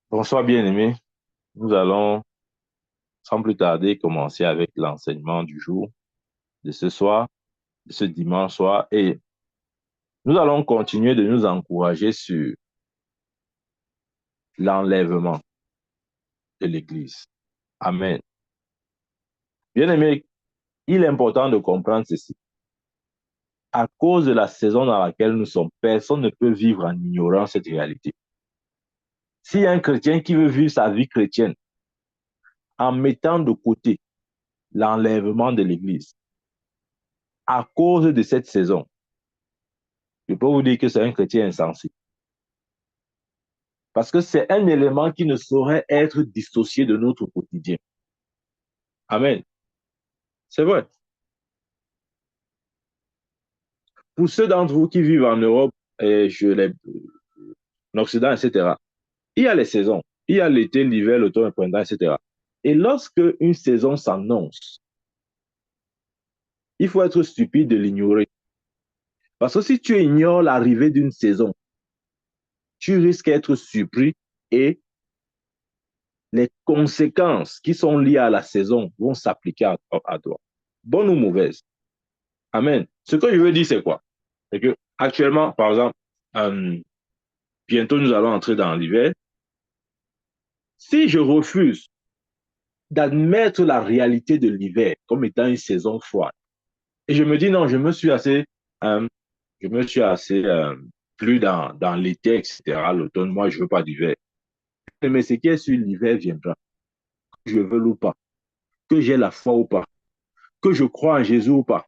Bonsoir bien-aimés. Nous allons sans plus tarder commencer avec l'enseignement du jour, de ce soir, de ce dimanche soir. Et nous allons continuer de nous encourager sur l'enlèvement de l'Église. Amen. Bien-aimés, il est important de comprendre ceci. À cause de la saison dans laquelle nous sommes, personne ne peut vivre en ignorant cette réalité. S'il y a un chrétien qui veut vivre sa vie chrétienne en mettant de côté l'enlèvement de l'Église, à cause de cette saison, je peux vous dire que c'est un chrétien insensé. Parce que c'est un élément qui ne saurait être dissocié de notre quotidien. Amen. C'est vrai. Pour ceux d'entre vous qui vivent en Europe, et en Occident, etc., il y a les saisons. Il y a l'été, l'hiver, l'automne, le printemps, etc. Et lorsque une saison s'annonce, il faut être stupide de l'ignorer. Parce que si tu ignores l'arrivée d'une saison, tu risques d'être surpris et les conséquences qui sont liées à la saison vont s'appliquer à toi. Bonne ou mauvaise. Amen. Ce que je veux dire, c'est quoi? C'est que actuellement, par exemple, euh, bientôt nous allons entrer dans l'hiver. Si je refuse d'admettre la réalité de l'hiver comme étant une saison froide, et je me dis non, euh, je me suis assez plus dans l'été, etc., l'automne, moi, je veux pas d'hiver. Mais ce qui est sur l'hiver viendra, que je veux ou pas, que j'ai la foi ou pas, que je crois en Jésus ou pas,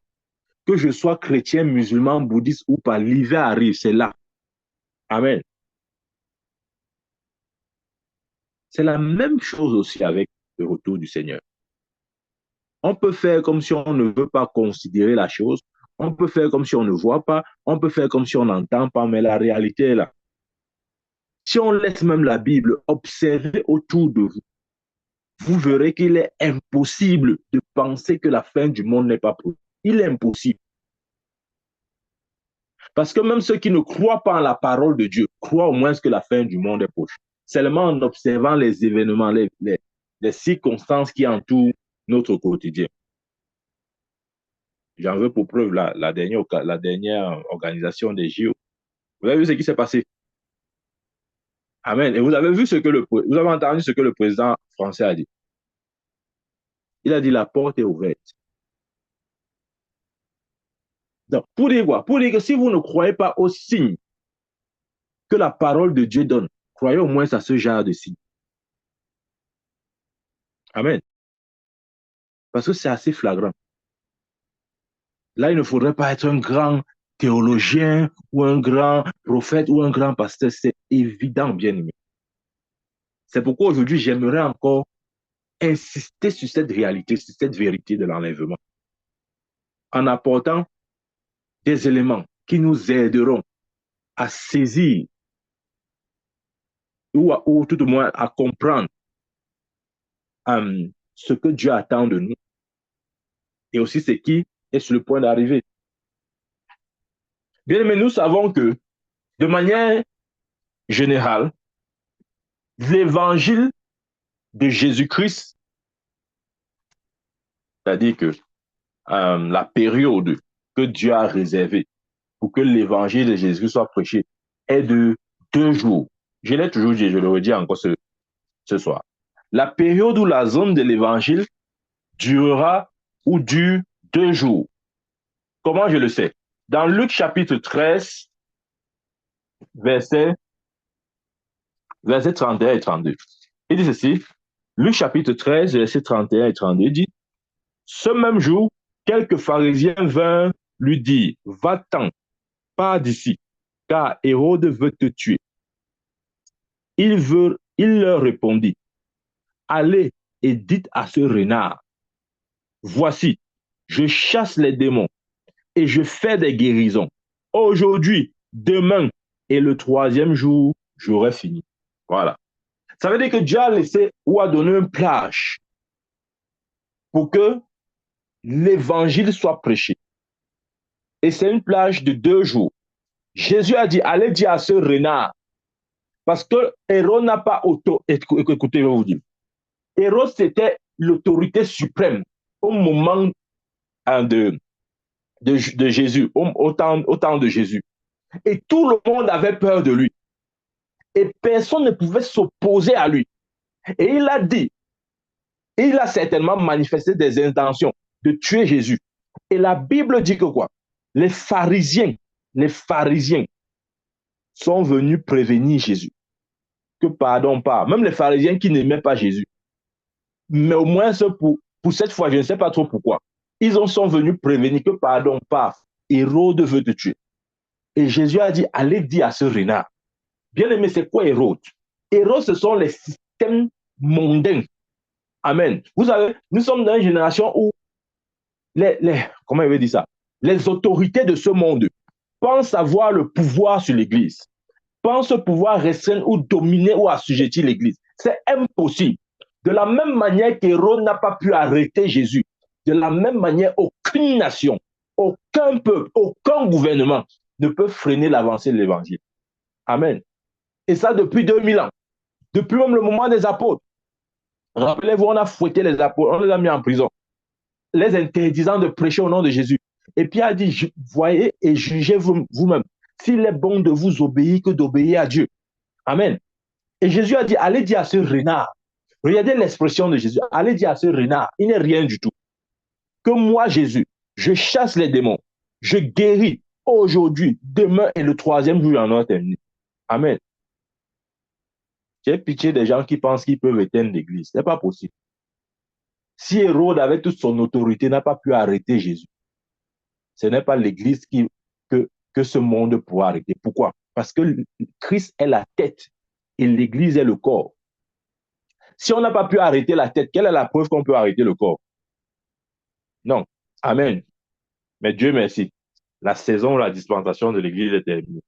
que je sois chrétien, musulman, bouddhiste ou pas, l'hiver arrive, c'est là. Amen. C'est la même chose aussi avec le retour du Seigneur. On peut faire comme si on ne veut pas considérer la chose, on peut faire comme si on ne voit pas, on peut faire comme si on n'entend pas, mais la réalité est là. Si on laisse même la Bible observer autour de vous, vous verrez qu'il est impossible de penser que la fin du monde n'est pas proche. Il est impossible. Parce que même ceux qui ne croient pas en la parole de Dieu croient au moins que la fin du monde est proche. Seulement en observant les événements, les circonstances qui entourent notre quotidien. J'en veux pour preuve la dernière organisation des JO. Vous avez vu ce qui s'est passé? Amen. Et vous avez vu vous avez entendu ce que le président français a dit. Il a dit la porte est ouverte. Donc, pour dire quoi? Pour dire que si vous ne croyez pas aux signes que la parole de Dieu donne, croyez au moins à ce genre de signes. Amen. Parce que c'est assez flagrant. Là, il ne faudrait pas être un grand théologien ou un grand prophète ou un grand pasteur. C'est évident, bien aimé. C'est pourquoi aujourd'hui, j'aimerais encore insister sur cette réalité, sur cette vérité de l'enlèvement, en apportant des éléments qui nous aideront à saisir ou tout au moins à comprendre ce que Dieu attend de nous et aussi ce qui est sur le point d'arriver. Bien, mais nous savons que de manière générale, l'évangile de Jésus-Christ, c'est-à-dire que la période que Dieu a réservée pour que l'évangile de Jésus soit prêché est de 2 jours. Je l'ai toujours dit, je le redis encore ce soir. La période où la zone de l'évangile durera ou dure 2 jours. Comment je le sais? Dans Luc chapitre 13, verset, verset 31 et 32. Il dit ceci, Luc chapitre 13, verset 31 et 32, il dit, ce même jour, quelques pharisiens vinrent lui dire, va-t'en, pars d'ici, car Hérode veut te tuer. Il leur répondit, allez et dites à ce renard, voici, je chasse les démons et je fais des guérisons. Aujourd'hui, demain et le troisième jour, j'aurai fini. Voilà. Ça veut dire que Dieu a laissé ou a donné une plage pour que l'évangile soit prêché. Et c'est une plage de 2 jours. Jésus a dit, allez dire à ce renard Parce que Hérode n'a pas écoutez, je vais vous dire. Hérode, c'était l'autorité suprême au moment de Jésus, au temps de Jésus. Et tout le monde avait peur de lui. Et personne ne pouvait s'opposer à lui. Et il a dit, il a certainement manifesté des intentions de tuer Jésus. Et la Bible dit que quoi? Les pharisiens sont venus prévenir Jésus. Que pardon pas. Même les pharisiens qui n'aimaient pas Jésus. Mais au moins, pour cette fois, je ne sais pas trop pourquoi. Ils sont venus prévenir que pardon pas. Hérode veut te tuer. Et Jésus a dit, allez dire à ce renard. Bien aimé, c'est quoi Hérode? Hérode, ce sont les systèmes mondains. Amen. Vous savez, nous sommes dans une génération où comment il veut dire ça? Les autorités de ce monde pensent avoir le pouvoir sur l'Église, pensent pouvoir restreindre ou dominer ou assujettir l'Église. C'est impossible. De la même manière qu'Hérode n'a pas pu arrêter Jésus, de la même manière, aucune nation, aucun peuple, aucun gouvernement ne peut freiner l'avancée de l'Évangile. Amen. Et ça depuis 2000 ans, depuis même le moment des apôtres. Rappelez-vous, on a fouetté les apôtres, on les a mis en prison, les interdisant de prêcher au nom de Jésus. Et Pierre a dit, voyez et jugez vous-même s'il est bon de vous obéir que d'obéir à Dieu. Amen. Et Jésus a dit, allez dire à ce renard, regardez l'expression de Jésus, allez dire à ce renard, il n'est rien du tout, que moi, Jésus, je chasse les démons, je guéris aujourd'hui, demain et le troisième jour, j'en aurai terminé. Amen. J'ai pitié des gens qui pensent qu'ils peuvent éteindre l'Église. Ce n'est pas possible. Si Hérode, avec toute son autorité, n'a pas pu arrêter Jésus, ce n'est pas l'Église que ce monde pourra arrêter. Pourquoi? Parce que Christ est la tête et l'Église est le corps. Si on n'a pas pu arrêter la tête, quelle est la preuve qu'on peut arrêter le corps? Non. Amen. Mais Dieu merci. La saison, la dispensation de l'Église est terminée,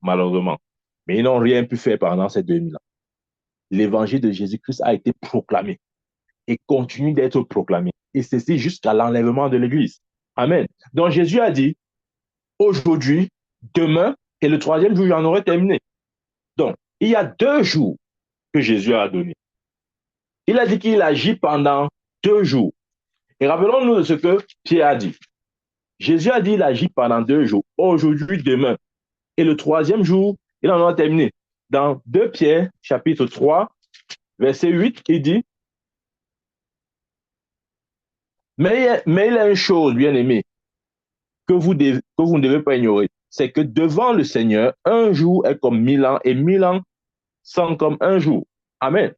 malheureusement. Mais ils n'ont rien pu faire pendant ces 2000 ans. L'évangile de Jésus-Christ a été proclamé et continue d'être proclamé. Et ceci jusqu'à l'enlèvement de l'Église. Amen. Donc Jésus a dit, aujourd'hui, demain et le troisième jour, j'en aurai terminé. Donc, il y a 2 jours que Jésus a donné. Il a dit qu'il agit pendant 2 jours. Et rappelons-nous de ce que Pierre a dit. Jésus a dit qu'il agit pendant 2 jours, aujourd'hui, demain. Et le troisième jour, il en aura terminé. Dans 2 Pierre, chapitre 3, verset 8, il dit, mais il y a une chose, bien aimé, que vous ne devez pas ignorer. C'est que devant le Seigneur, un jour est comme 1000 ans et 1000 ans sont comme un jour. Amen.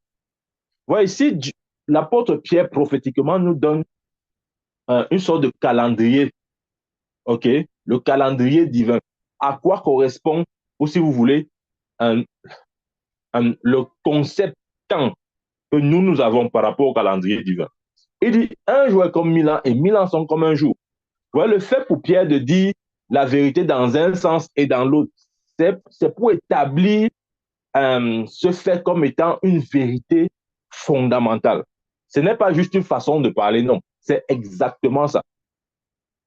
Voilà, ici, l'apôtre Pierre prophétiquement nous donne une sorte de calendrier. OK? Le calendrier divin. À quoi correspond, ou si vous voulez, le concept temps que nous avons par rapport au calendrier divin. Il dit, un jour est comme 1000 ans et 1000 ans sont comme un jour. Voilà, le fait pour Pierre de dire la vérité dans un sens et dans l'autre, c'est pour établir ce fait comme étant une vérité fondamentale. Ce n'est pas juste une façon de parler, non. C'est exactement ça.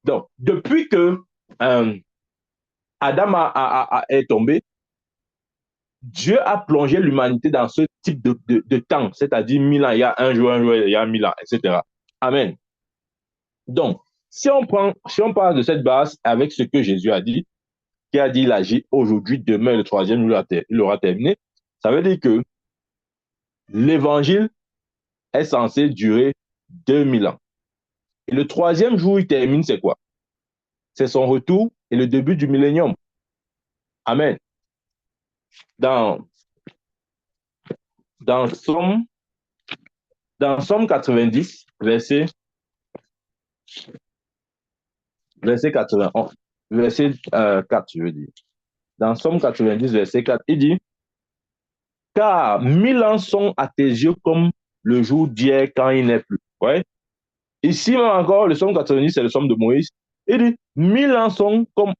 Donc, depuis que Adam est tombé, Dieu a plongé l'humanité dans ce type de temps, c'est-à-dire 1000 ans, il y a un jour, il y a 1000 ans, etc. Amen. Donc, si on parle de cette base avec ce que Jésus a dit, qui a dit il agit aujourd'hui, demain, le troisième jour, il aura terminé, ça veut dire que l'évangile est censé durer 2000 ans. Et le troisième jour, il termine, c'est quoi? C'est son retour et le début du millénium. Amen. Dans, dans, Somme, dans Somme 90, verset 91, verset 4, je veux dire. Dans Somme 90, verset 4, il dit, car 1000 ans sont à tes yeux comme le jour d'hier quand il n'est plus. Ouais. Ici, même encore, le Somme 90, c'est le Somme de Moïse. Il dit, 1000 ans sont comme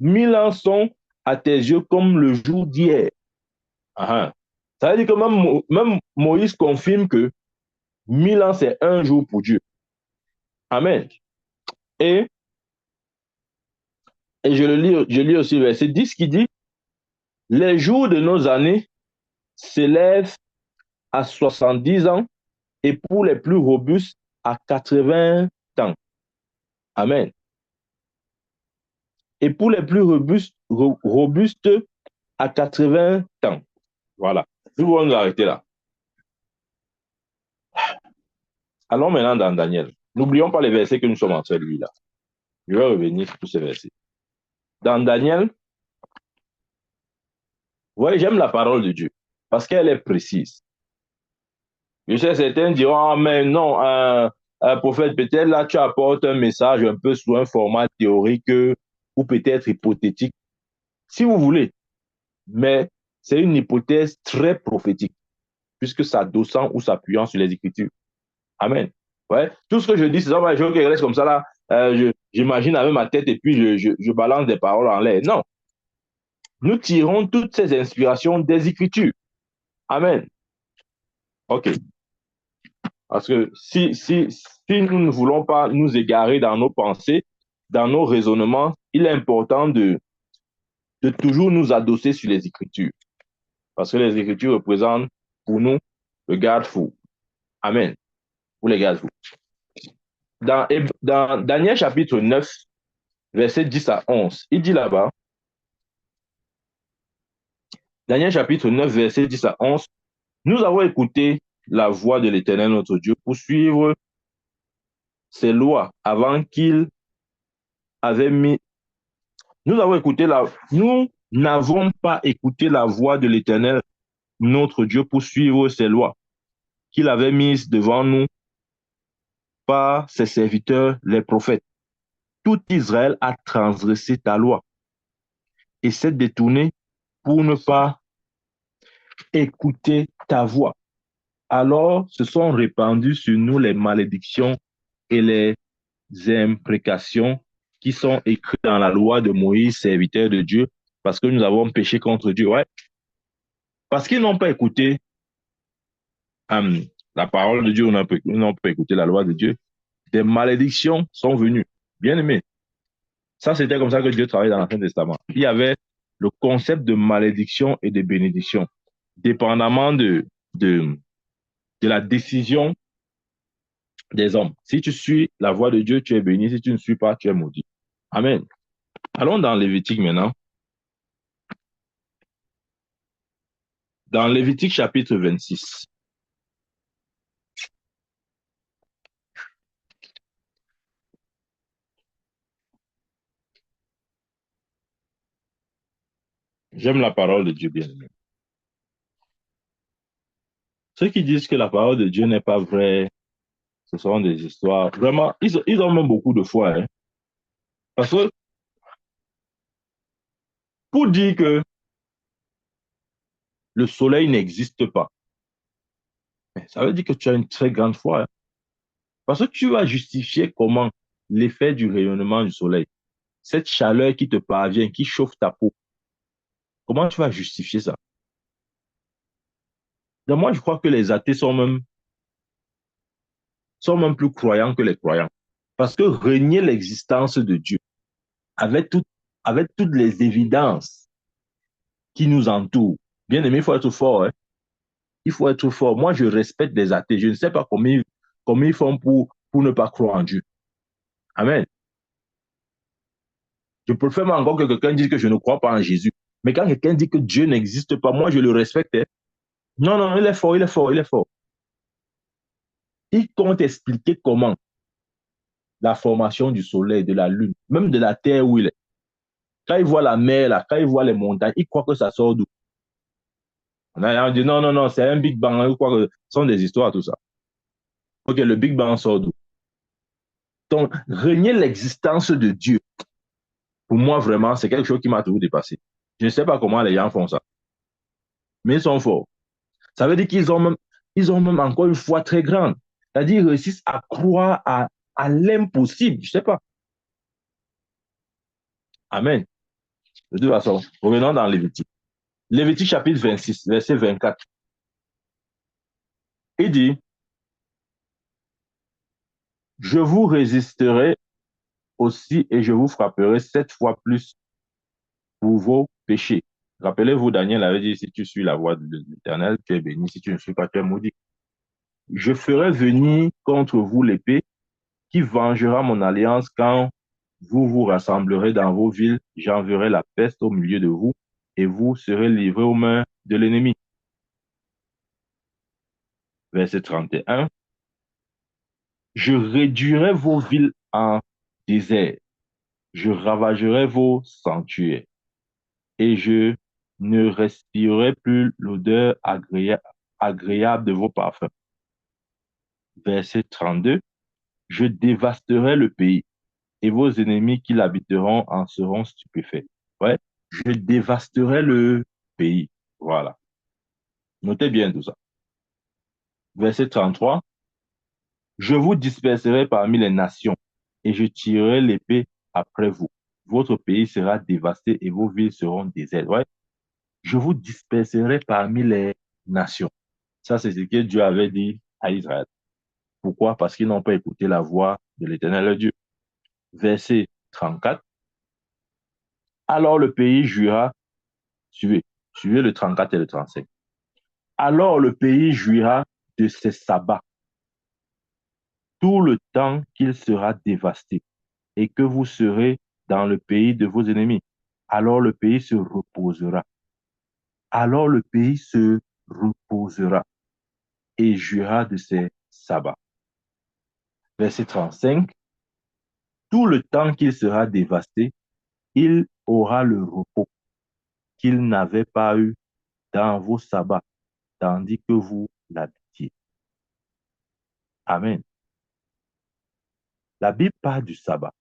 1000 ans sont à tes yeux comme le jour d'hier. Ça veut dire que même Moïse confirme que 1000 ans, c'est un jour pour Dieu. Amen. Et, et je lis aussi le verset 10 qui dit, Les jours de nos années s'élèvent à 70 ans et pour les plus robustes à 80 ans. Amen. Et pour les plus robustes à 80 ans. Voilà. Nous allons nous arrêter là. Allons maintenant dans Daniel. N'oublions pas les versets que nous sommes en train de lire là. Je vais revenir sur ces versets. Dans Daniel, vous voyez, j'aime la parole de Dieu parce qu'elle est précise. Je sais, certains diront, ah, mais non, un prophète, peut-être là, tu apportes un message un peu sous un format théorique ou peut-être hypothétique, si vous voulez. Mais c'est une hypothèse très prophétique, puisque s'adossant ou s'appuyant sur les Écritures. Amen. Ouais. Tout ce que je dis, c'est ça, je reste comme ça là, j'imagine avec ma tête et puis je balance des paroles en l'air. Non. Nous tirons toutes ces inspirations des Écritures. Amen. OK. Parce que si nous ne voulons pas nous égarer dans nos pensées, dans nos raisonnements, il est important de toujours nous adosser sur les Écritures. Parce que les Écritures représentent pour nous le garde-fou. Amen. Pour les garde-fous. Dans Daniel chapitre 9, verset 10 à 11, il dit là-bas, Daniel chapitre 9, verset 10 à 11, nous avons écouté la voix de l'Éternel notre Dieu pour suivre ses lois avant qu'il avait mis. Nous n'avons pas écouté la voix de l'Éternel notre Dieu pour suivre ses lois qu'il avait mises devant nous par ses serviteurs, les prophètes. Tout Israël a transgressé ta loi et s'est détourné pour ne pas écouter ta voix. Alors se sont répandues sur nous les malédictions et les imprécations qui sont écrites dans la loi de Moïse, serviteur de Dieu, parce que nous avons péché contre Dieu. Ouais. Parce qu'ils n'ont pas écouté la parole de Dieu, ils n'ont pas écouté la loi de Dieu. Des malédictions sont venues. Bien aimé. Ça, c'était comme ça que Dieu travaillait dans l'Ancien Testament. Il y avait le concept de malédiction et de bénédiction, dépendamment de, de la décision des hommes. Si tu suis la voie de Dieu, tu es béni. Si tu ne suis pas, tu es maudit. Amen. Allons dans Lévitique maintenant. Dans Lévitique chapitre 26. J'aime la parole de Dieu, bien aimé. Ceux qui disent que la parole de Dieu n'est pas vraie, ce sont des histoires. Vraiment, ils ont même beaucoup de foi. Hein. Parce que pour dire que le soleil n'existe pas, ça veut dire que tu as une très grande foi. Hein. Parce que tu vas justifier comment l'effet du rayonnement du soleil, cette chaleur qui te parvient, qui chauffe ta peau, comment tu vas justifier ça? Donc moi, je crois que les athées sont même plus croyants que les croyants. Parce que renier l'existence de Dieu avec, tout, avec toutes les évidences qui nous entourent, bien aimé, il faut être fort. Hein? Il faut être fort. Moi, je respecte les athées. Je ne sais pas comment ils font pour ne pas croire en Dieu. Amen. Je préfère encore que quelqu'un dise que je ne crois pas en Jésus. Mais quand quelqu'un dit que Dieu n'existe pas, moi, je le respecte. Hein. Non, non, il est fort, il est fort, il est fort. Il compte expliquer comment la formation du soleil, de la lune, même de la terre où il est. Quand il voit la mer, là, quand il voit les montagnes, il croit que ça sort d'où? On dit non, non, non, c'est un Big Bang. Il croit que ce sont des histoires, tout ça. Ok, le Big Bang sort d'où? Donc, renier l'existence de Dieu, pour moi, vraiment, c'est quelque chose qui m'a toujours dépassé. Je ne sais pas comment les gens font ça, mais ils sont forts. Ça veut dire ils ont même encore une foi très grande. C'est-à-dire qu'ils réussissent à croire à l'impossible. Je ne sais pas. Amen. De toute façon, revenons dans Lévitique. Lévitique chapitre 26, verset 24. Il dit, je vous résisterai aussi et je vous frapperai 7 fois plus pour vos péchés. Rappelez-vous, Daniel avait dit, si tu suis la voie de l'Éternel, tu es béni. Si tu ne suis pas, tu es maudit. Je ferai venir contre vous l'épée qui vengera mon alliance quand vous vous rassemblerez dans vos villes. J'enverrai la peste au milieu de vous et vous serez livrés aux mains de l'ennemi. Verset 31. Je réduirai vos villes en désert. Je ravagerai vos sanctuaires et je ne respirerai plus l'odeur agréable de vos parfums. Verset 32. Je dévasterai le pays et vos ennemis qui l'habiteront en seront stupéfaits. Ouais, je dévasterai le pays. Voilà. Notez bien tout ça. Verset 33. Je vous disperserai parmi les nations et je tirerai l'épée après vous. Votre pays sera dévasté et vos villes seront désertes. Ouais. Je vous disperserai parmi les nations. Ça, c'est ce que Dieu avait dit à Israël. Pourquoi? Parce qu'ils n'ont pas écouté la voix de l'Éternel Dieu. Verset 34. Alors le pays jouira, suivez le 34 et le 35. Alors le pays jouira de ses sabbats tout le temps qu'il sera dévasté et que vous serez dans le pays de vos ennemis. Alors le pays se reposera. Alors le pays se reposera et jouira de ses sabbats. Verset 35. Tout le temps qu'il sera dévasté, il aura le repos qu'il n'avait pas eu dans vos sabbats, tandis que vous l'habitiez. Amen. La Bible parle du sabbat.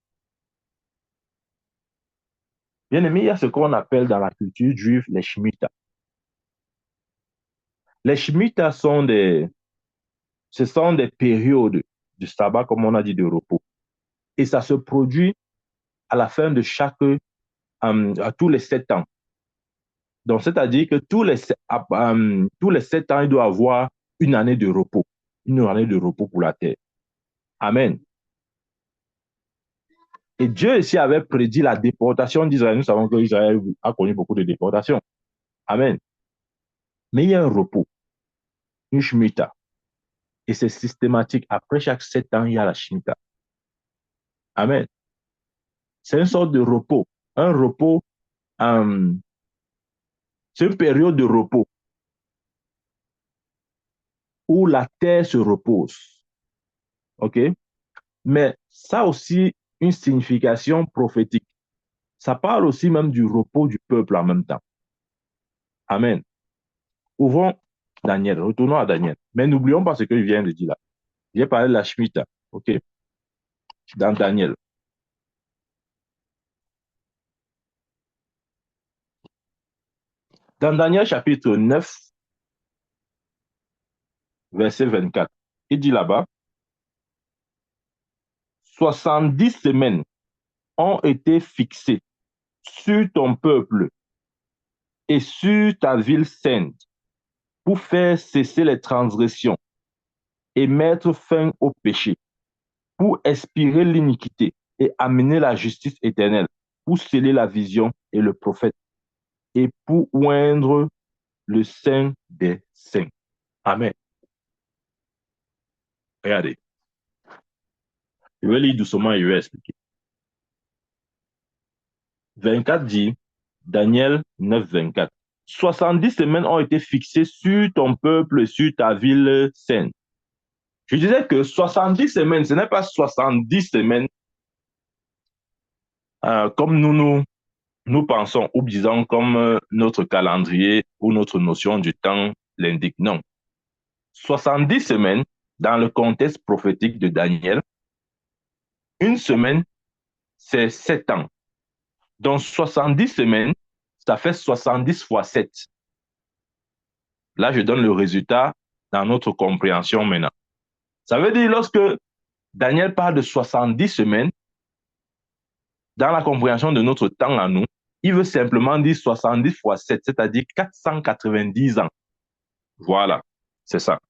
Bien aimé, il y a ce qu'on appelle dans la culture juive les Shemitah. Les Shemitah ce sont des périodes du sabbat, comme on a dit, de repos. Et ça se produit à la fin de à tous les 7 ans. Donc, c'est-à-dire que tous les 7 ans, il doit avoir une année de repos. Une année de repos pour la terre. Amen. Et Dieu ici avait prédit la déportation d'Israël. Nous savons que Israël a connu beaucoup de déportations. Amen. Mais il y a un repos, une Shemitah. Et c'est systématique. Après chaque 7 ans, il y a la Shemitah. Amen. C'est une sorte de repos. Un repos, c'est une période de repos où la terre se repose. OK? Mais ça a aussi une signification prophétique. Ça parle aussi même du repos du peuple en même temps. Amen. Ouvrons Daniel, retournons à Daniel. Mais n'oublions pas ce que je viens de dire là. J'ai parlé de la Shemitah. OK? Dans Daniel. Dans Daniel chapitre 9, verset 24, il dit là-bas, 70 semaines ont été fixées sur ton peuple et sur ta ville sainte pour faire cesser les transgressions et mettre fin au péché, pour expirer l'iniquité et amener la justice éternelle, pour sceller la vision et le prophète et pour oindre le Saint des saints. Amen. Regardez. Je vais lire doucement et je vais expliquer. 24 dit, Daniel 9, 24. 70 semaines ont été fixées sur ton peuple et sur ta ville sainte. Je disais que 70 semaines, ce n'est pas 70 semaines comme nous pensons ou disons comme notre calendrier ou notre notion du temps l'indique. Non. 70 semaines, dans le contexte prophétique de Daniel, une semaine, c'est 7 ans. Donc 70 semaines, ça fait 70 fois 7. Là, je donne le résultat dans notre compréhension maintenant. Ça veut dire lorsque Daniel parle de 70 semaines, dans la compréhension de notre temps à nous, il veut simplement dire 70 fois 7, c'est-à-dire 490 ans. Voilà, c'est ça.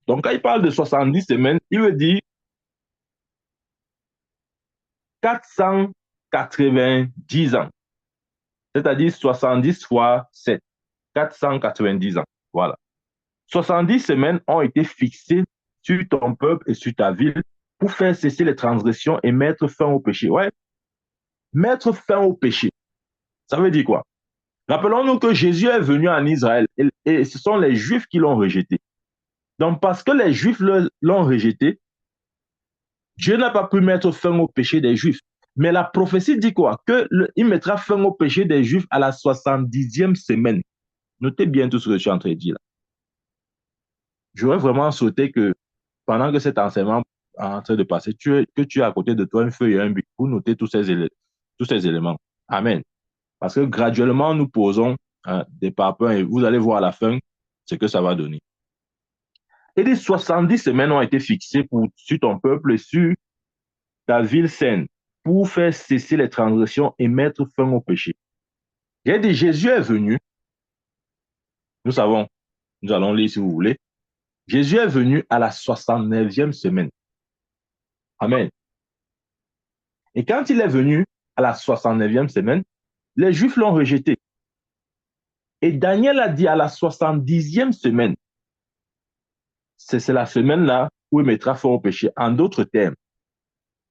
Donc, quand il parle de 70 semaines, il veut dire 490 ans. c'est-à-dire 70 fois 7, 490 ans. Voilà. 70 semaines ont été fixées sur ton peuple et sur ta ville pour faire cesser les transgressions et mettre fin au péché. Ouais, mettre fin au péché. Ça veut dire quoi? Rappelons-nous que Jésus est venu en Israël et ce sont les Juifs qui l'ont rejeté. Donc, parce que les Juifs l'ont rejeté, Dieu n'a pas pu mettre fin au péché des Juifs. Mais la prophétie dit quoi? Il mettra fin au péché des Juifs à la 70e semaine. Notez bien tout ce que je suis en train de dire là. J'aurais vraiment souhaité que pendant que cet enseignement est en train de passer, que tu aies à côté de toi une feuille et un bic pour noter tous ces éléments. Amen. Parce que graduellement, nous posons des parpaings et vous allez voir à la fin ce que ça va donner. Et les 70 semaines ont été fixées sur ton peuple et sur ta ville saine pour faire cesser les transgressions et mettre fin au péché. J'ai dit, Jésus est venu. Nous savons, nous allons lire si vous voulez. Jésus est venu à la 69e semaine. Amen. Et quand il est venu à la 69e semaine, les Juifs l'ont rejeté. Et Daniel a dit à la 70e semaine, c'est la semaine-là où il mettra fin au péché. En d'autres termes,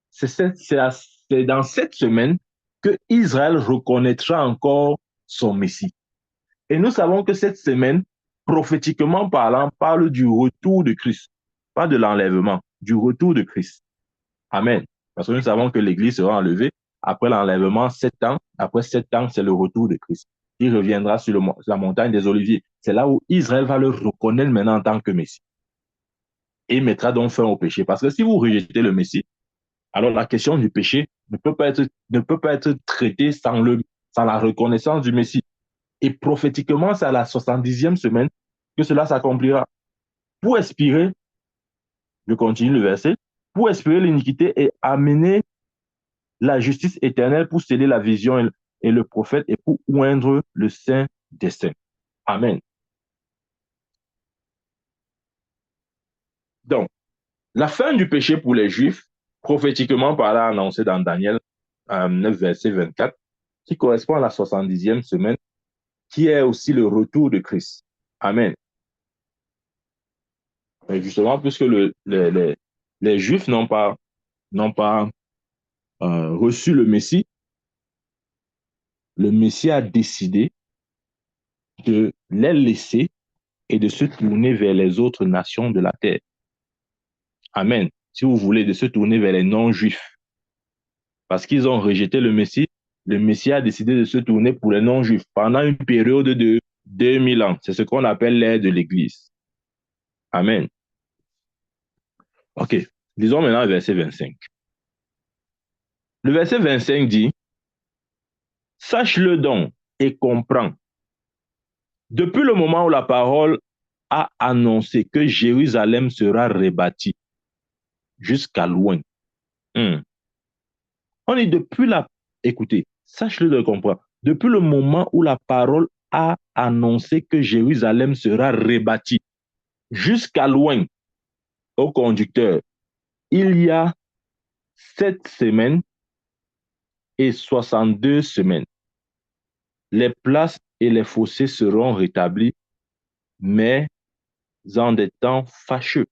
c'est dans cette semaine que Israël reconnaîtra encore son Messie. Et nous savons que cette semaine, prophétiquement parlant, parle du retour de Christ, pas de l'enlèvement, du retour de Christ. Amen. Parce que nous savons que l'Église sera enlevée après l'enlèvement 7 ans. Après 7 ans, c'est le retour de Christ. Il reviendra sur la montagne des Oliviers. C'est là où Israël va le reconnaître maintenant en tant que Messie. Et il mettra donc fin au péché. Parce que si vous rejetez le Messie, alors la question du péché ne peut pas être traitée sans la reconnaissance du Messie. Et prophétiquement, c'est à la 70e semaine que cela s'accomplira. Pour expirer, je continue le verset, pour expirer l'iniquité et amener la justice éternelle, pour sceller la vision et le prophète et pour oindre le Saint des Saints. Amen. Donc, la fin du péché pour les Juifs, prophétiquement parlant, annoncée dans Daniel 9, verset 24, qui correspond à la 70e semaine, qui est aussi le retour de Christ. Amen. Et justement, puisque les Juifs n'ont pas reçu le Messie a décidé de les laisser et de se tourner vers les autres nations de la terre. Amen. Si vous voulez, de se tourner vers les non-juifs. Parce qu'ils ont rejeté le Messie a décidé de se tourner pour les non-juifs pendant une période de 2000 ans. C'est ce qu'on appelle l'ère de l'Église. Amen. OK. Lisons maintenant le verset 25. Le verset 25 dit, « Sache-le donc et comprends. Depuis le moment où la parole a annoncé que Jérusalem sera rebâtie jusqu'à loin. On est depuis la... Écoutez, sache-le de comprendre. Depuis le moment où la parole a annoncé que Jérusalem sera rebâtie jusqu'à loin au conducteur, il y a 7 semaines et 62 semaines. Les places et les fossés seront rétablis, mais en des temps fâcheux.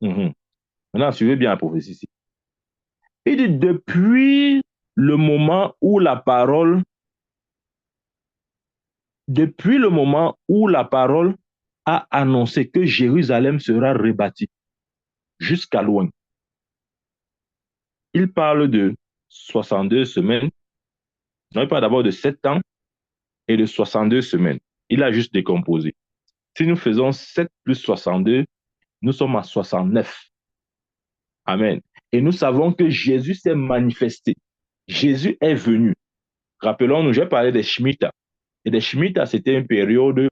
Maintenant, suivez bien la prophétie ici. Il dit, depuis le moment où la parole a annoncé que Jérusalem sera rebâtie jusqu'à loin. Il parle de 62 semaines. Non, il parle d'abord de 7 ans et de 62 semaines. Il a juste décomposé. Si nous faisons 7 plus 62, nous sommes à 69. Amen. Et nous savons que Jésus s'est manifesté. Jésus est venu. Rappelons-nous, j'ai parlé des Shemitah. Et des Shemitah, c'était une période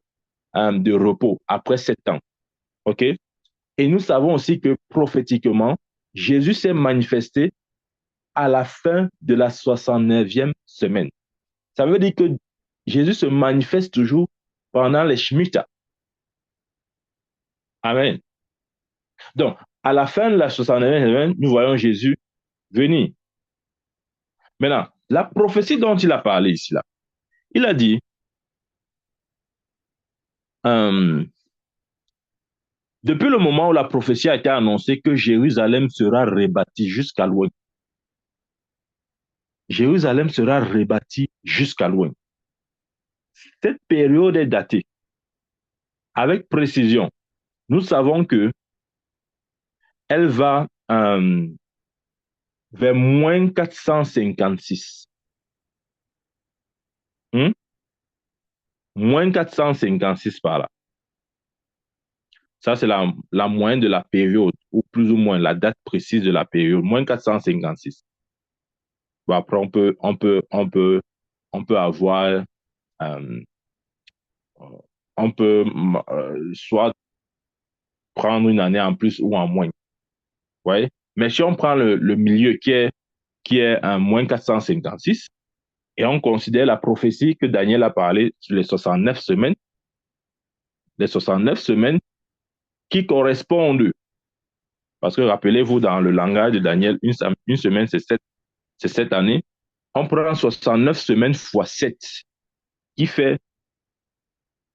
de repos après 7 ans. OK? Et nous savons aussi que prophétiquement, Jésus s'est manifesté à la fin de la 69e semaine. Ça veut dire que Jésus se manifeste toujours pendant les Shemitah. Amen. Donc, à la fin de la 69e semaine, nous voyons Jésus venir. Maintenant, la prophétie dont il a parlé ici, là, il a dit, depuis le moment où la prophétie a été annoncée que Jérusalem sera rebâtie jusqu'à loin. Jérusalem sera rebâtie jusqu'à loin. Cette période est datée. Avec précision, nous savons que elle va vers moins 456. Moins 456 par là. Ça, c'est la moyenne de la période, ou plus ou moins la date précise de la période, moins 456. Bon, après, on peut avoir, on peut soit prendre une année en plus ou en moins. Ouais. Mais si on prend le milieu qui est un moins 456, et on considère la prophétie que Daniel a parlé sur les 69 semaines, les 69 semaines qui correspondent, parce que rappelez-vous, dans le langage de Daniel, une semaine, c'est 7 années. On prend 69 semaines fois 7, qui fait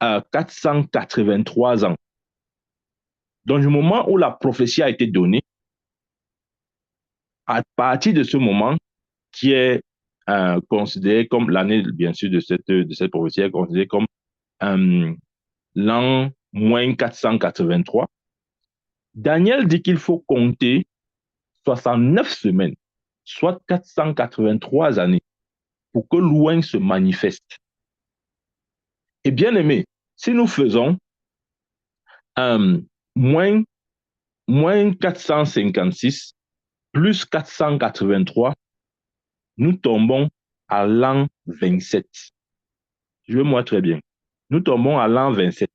483 ans. Donc, du moment où la prophétie a été donnée, à partir de ce moment, qui est considéré comme l'année, bien sûr, de cette prophétie, est considéré comme l'an moins 483, Daniel dit qu'il faut compter 69 semaines, soit 483 années, pour que loin se manifeste. Et bien aimé, si nous faisons moins 456 plus 483, nous tombons à l'an 27. Je veux moi très bien. Nous tombons à l'an 27.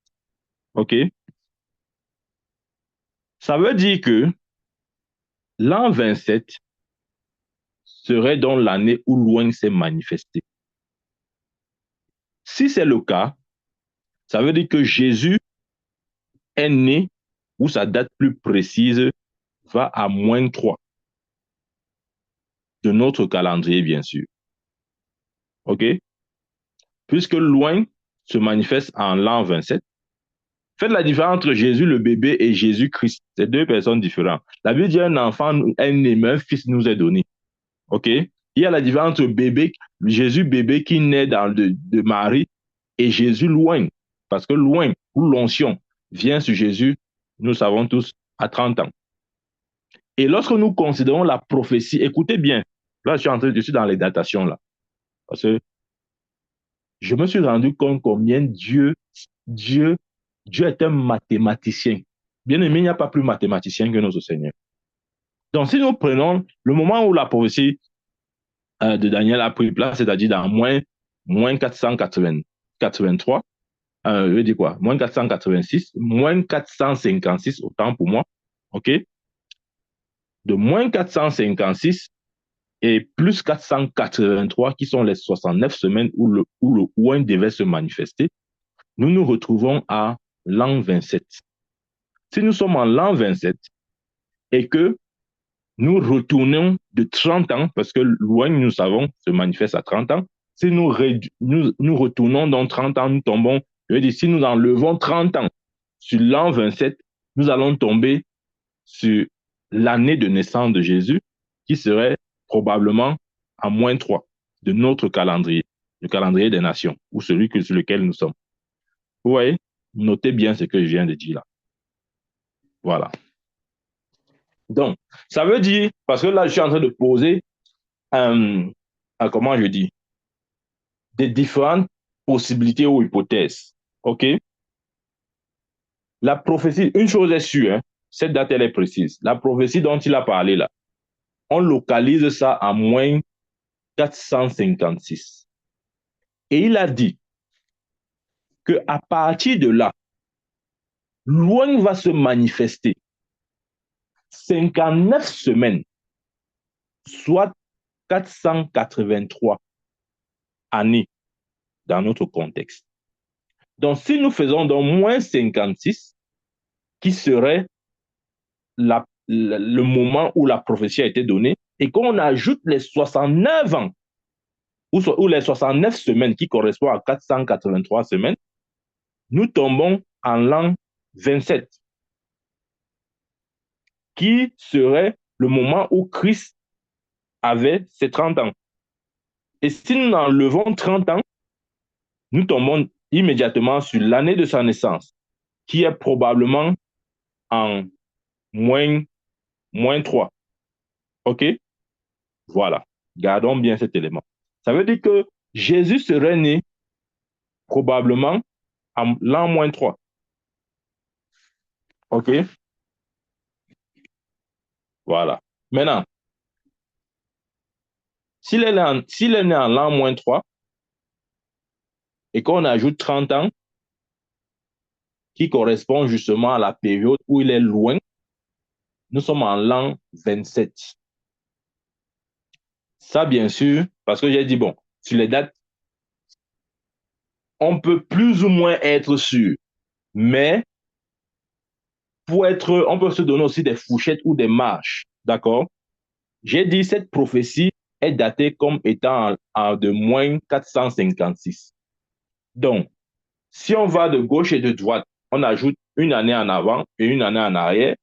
OK? Ça veut dire que l'an 27 serait donc l'année où loin s'est manifesté. Si c'est le cas, ça veut dire que Jésus est né, ou sa date plus précise va à moins 3 de notre calendrier, bien sûr. OK? Puisque loin se manifeste en l'an 27. Faites la différence entre Jésus le bébé et Jésus-Christ. C'est deux personnes différentes. La Bible dit un enfant est né, mais un fils nous est donné. OK? Il y a la différence entre bébé, Jésus bébé qui naît de Marie et Jésus loin. Parce que loin, où l'onction vient sur Jésus, nous savons tous, à 30 ans. Et lorsque nous considérons la prophétie, écoutez bien, là je suis dans les datations là, parce que je me suis rendu compte combien Dieu est un mathématicien. Bien aimé, il n'y a pas plus mathématicien que notre Seigneur. Donc si nous prenons le moment où la prophétie de Daniel a pris place, c'est-à-dire dans moins 483, je veux dire quoi, moins 486, moins 456, autant pour moi, ok? De moins 456 et plus 483, qui sont les 69 semaines où le ouin devait se manifester, nous nous retrouvons à l'an 27. Si nous sommes en l'an 27 et que nous retournons de 30 ans, parce que loin, nous savons, se manifeste à 30 ans, si nous retournons dans 30 ans, nous tombons, je veux dire, si nous enlevons 30 ans sur l'an 27, nous allons tomber sur l'année de naissance de Jésus, qui serait probablement à moins 3 de notre calendrier, le calendrier des nations, ou celui sur lequel nous sommes. Vous voyez, notez bien ce que je viens de dire là. Voilà. Donc, ça veut dire, parce que là, je suis en train de poser, comment je dis, des différentes possibilités ou hypothèses. OK? La prophétie, une chose est sûre, hein, cette date, elle est précise. La prophétie dont il a parlé là, on localise ça à moins 456. Et il a dit qu'à partir de là, loin va se manifester 59 semaines, soit 483 années dans notre contexte. Donc, si nous faisons donc moins 56, qui serait le moment où la prophétie a été donnée, et qu'on ajoute les 69 ans ou les 69 semaines qui correspondent à 483 semaines, nous tombons en l'an 27, qui serait le moment où Christ avait ses 30 ans. Et si nous enlevons 30 ans, nous tombons immédiatement sur l'année de sa naissance, qui est probablement en moins 3. OK? Voilà. Gardons bien cet élément. Ça veut dire que Jésus serait né probablement en l'an moins 3. OK? Voilà. Maintenant, s'il est né en l'an moins 3 et qu'on ajoute 30 ans, qui correspond justement à la période où il est loin, nous sommes en l'an 27. Ça, bien sûr, parce que j'ai dit, bon, sur les dates, on peut plus ou moins être sûr, mais on peut se donner aussi des fourchettes ou des marges, d'accord? J'ai dit, cette prophétie est datée comme étant de moins 456. Donc, si on va de gauche et de droite, on ajoute une année en avant et une année en arrière,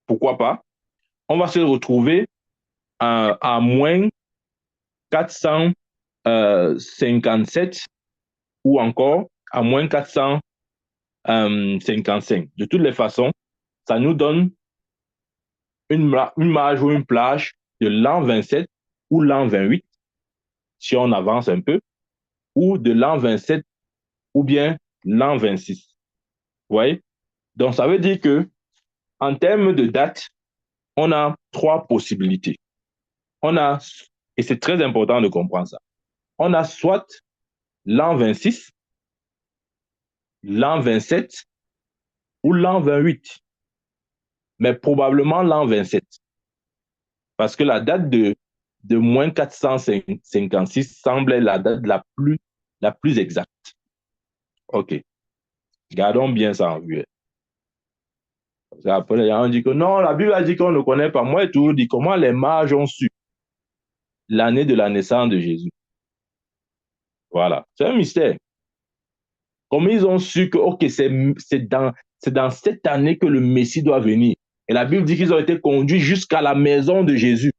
pourquoi pas? On va se retrouver à moins 457 ou encore à moins 455. De toutes les façons, ça nous donne une marge ou une plage de l'an 27 ou l'an 28, si on avance un peu, ou de l'an 27 ou bien l'an 26. Vous voyez? Donc, ça veut dire que en termes de date, on a trois possibilités. On a, et c'est très important de comprendre ça, on a soit l'an 26, l'an 27 ou l'an 28, mais probablement l'an 27. Parce que la date de moins 456 semble la date la plus exacte. OK. Gardons bien ça en vue. Après, les gens disent que non, la Bible a dit qu'on ne connaît pas. Moi, j'ai toujours dit comment les mages ont su l'année de la naissance de Jésus. Voilà. C'est un mystère. Comment ils ont su que, OK, c'est dans cette année que le Messie doit venir. Et la Bible dit qu'ils ont été conduits jusqu'à la maison de Jésus.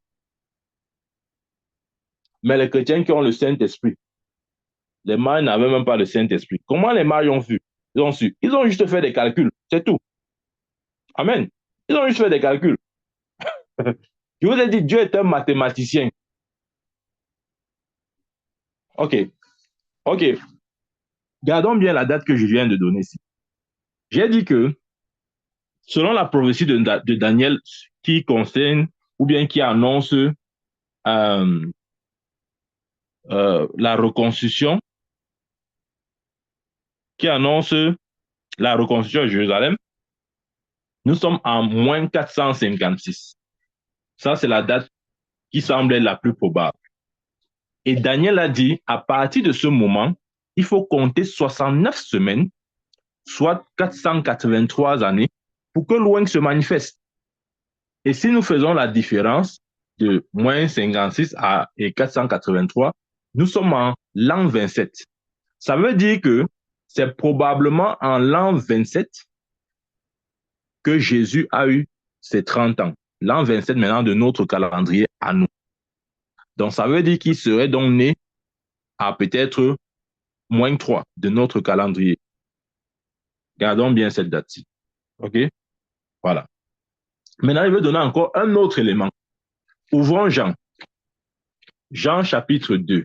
Mais les chrétiens qui ont le Saint-Esprit, les mages n'avaient même pas le Saint-Esprit. Comment les mages ont vu? Ils ont su. Ils ont juste fait des calculs. C'est tout. Amen. Ils ont juste fait des calculs. Je vous ai dit, Dieu est un mathématicien. OK. OK. Gardons bien la date que je viens de donner ici. J'ai dit que, selon la prophétie de Daniel qui concerne ou bien qui annonce la reconstruction, qui annonce la reconstruction de Jérusalem, nous sommes en moins 456. Ça, c'est la date qui semble être la plus probable. Et Daniel a dit, à partir de ce moment, il faut compter 69 semaines, soit 483 années, pour que l'Ouing se manifeste. Et si nous faisons la différence de moins 56 et 483, nous sommes en l'an 27. Ça veut dire que c'est probablement en l'an 27 que Jésus a eu ses 30 ans. L'an 27 maintenant de notre calendrier à nous. Donc ça veut dire qu'il serait donc né à peut-être moins 3 de notre calendrier. Gardons bien cette date-ci. OK? Voilà. Maintenant, il veut donner encore un autre élément. Ouvrons Jean. Jean chapitre 2.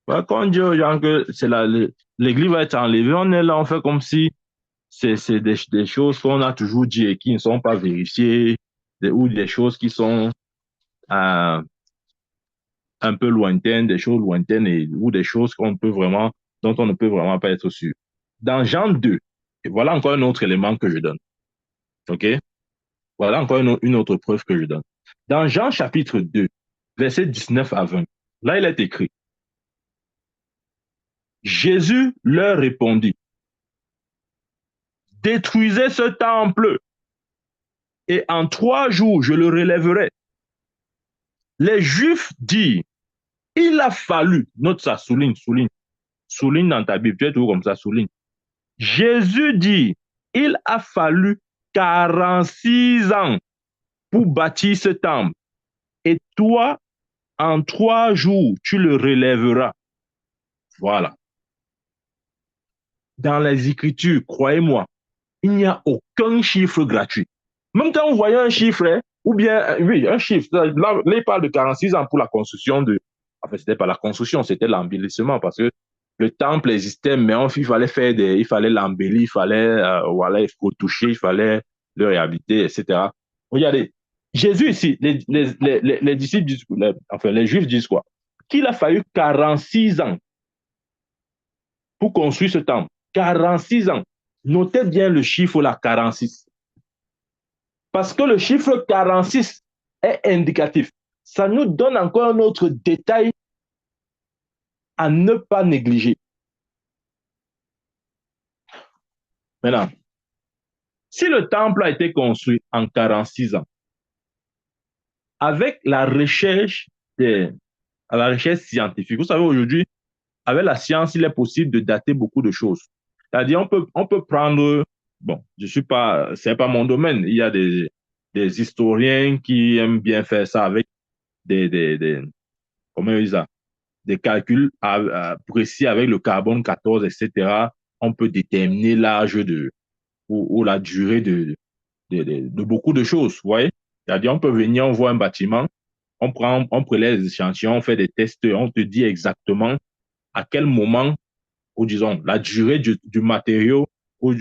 Quand on dit aux gens que l'église va être enlevée, on est là, on fait comme si c'est des choses qu'on a toujours dit et qui ne sont pas vérifiées, ou des choses qui sont un peu lointaines, des choses lointaines ou des choses dont on ne peut vraiment pas être sûr. Dans Jean 2, et voilà encore un autre élément que je donne. OK? Voilà encore une autre preuve que je donne. Dans Jean chapitre 2, versets 19 à 20, là il est écrit, Jésus leur répondit, détruisez ce temple et en 3 jours je le relèverai. Les Juifs disent, il a fallu, note ça, souligne dans ta Bible, tu es tout comme ça, souligne. Jésus dit, il a fallu 46 ans pour bâtir ce temple. Et toi, en 3 jours, tu le relèveras. Voilà. Dans les Écritures, croyez-moi, il n'y a aucun chiffre gratuit. Même quand vous voyez un chiffre, hein, ou bien, oui, un chiffre, là, il parle de 46 ans pour la construction de... Enfin, c'était pas la construction, c'était l'embellissement, parce que le temple existait, mais il fallait faire il fallait l'embellir, il fallait, voilà, il faut toucher, il fallait le réhabiliter, etc. Regardez, Jésus ici, les disciples disent, enfin, les Juifs disent quoi? Qu'il a fallu 46 ans pour construire ce temple. 46 ans. Notez bien le chiffre là, 46. Parce que le chiffre 46 est indicatif. Ça nous donne encore un autre détail à ne pas négliger. Maintenant, si le temple a été construit en 46 ans, avec la recherche scientifique, vous savez, aujourd'hui, avec la science, il est possible de dater beaucoup de choses. C'est-à-dire, on peut prendre, bon, je suis pas, c'est pas mon domaine. Il y a des historiens qui aiment bien faire ça avec comment ils disent, des calculs précis avec le carbone 14, etc. On peut déterminer l'âge ou la durée de beaucoup de choses, vous voyez? C'est-à-dire, on peut venir, on voit un bâtiment, on prélève les échantillons, on fait des tests, on te dit exactement à quel moment, ou disons, la durée du matériau, ou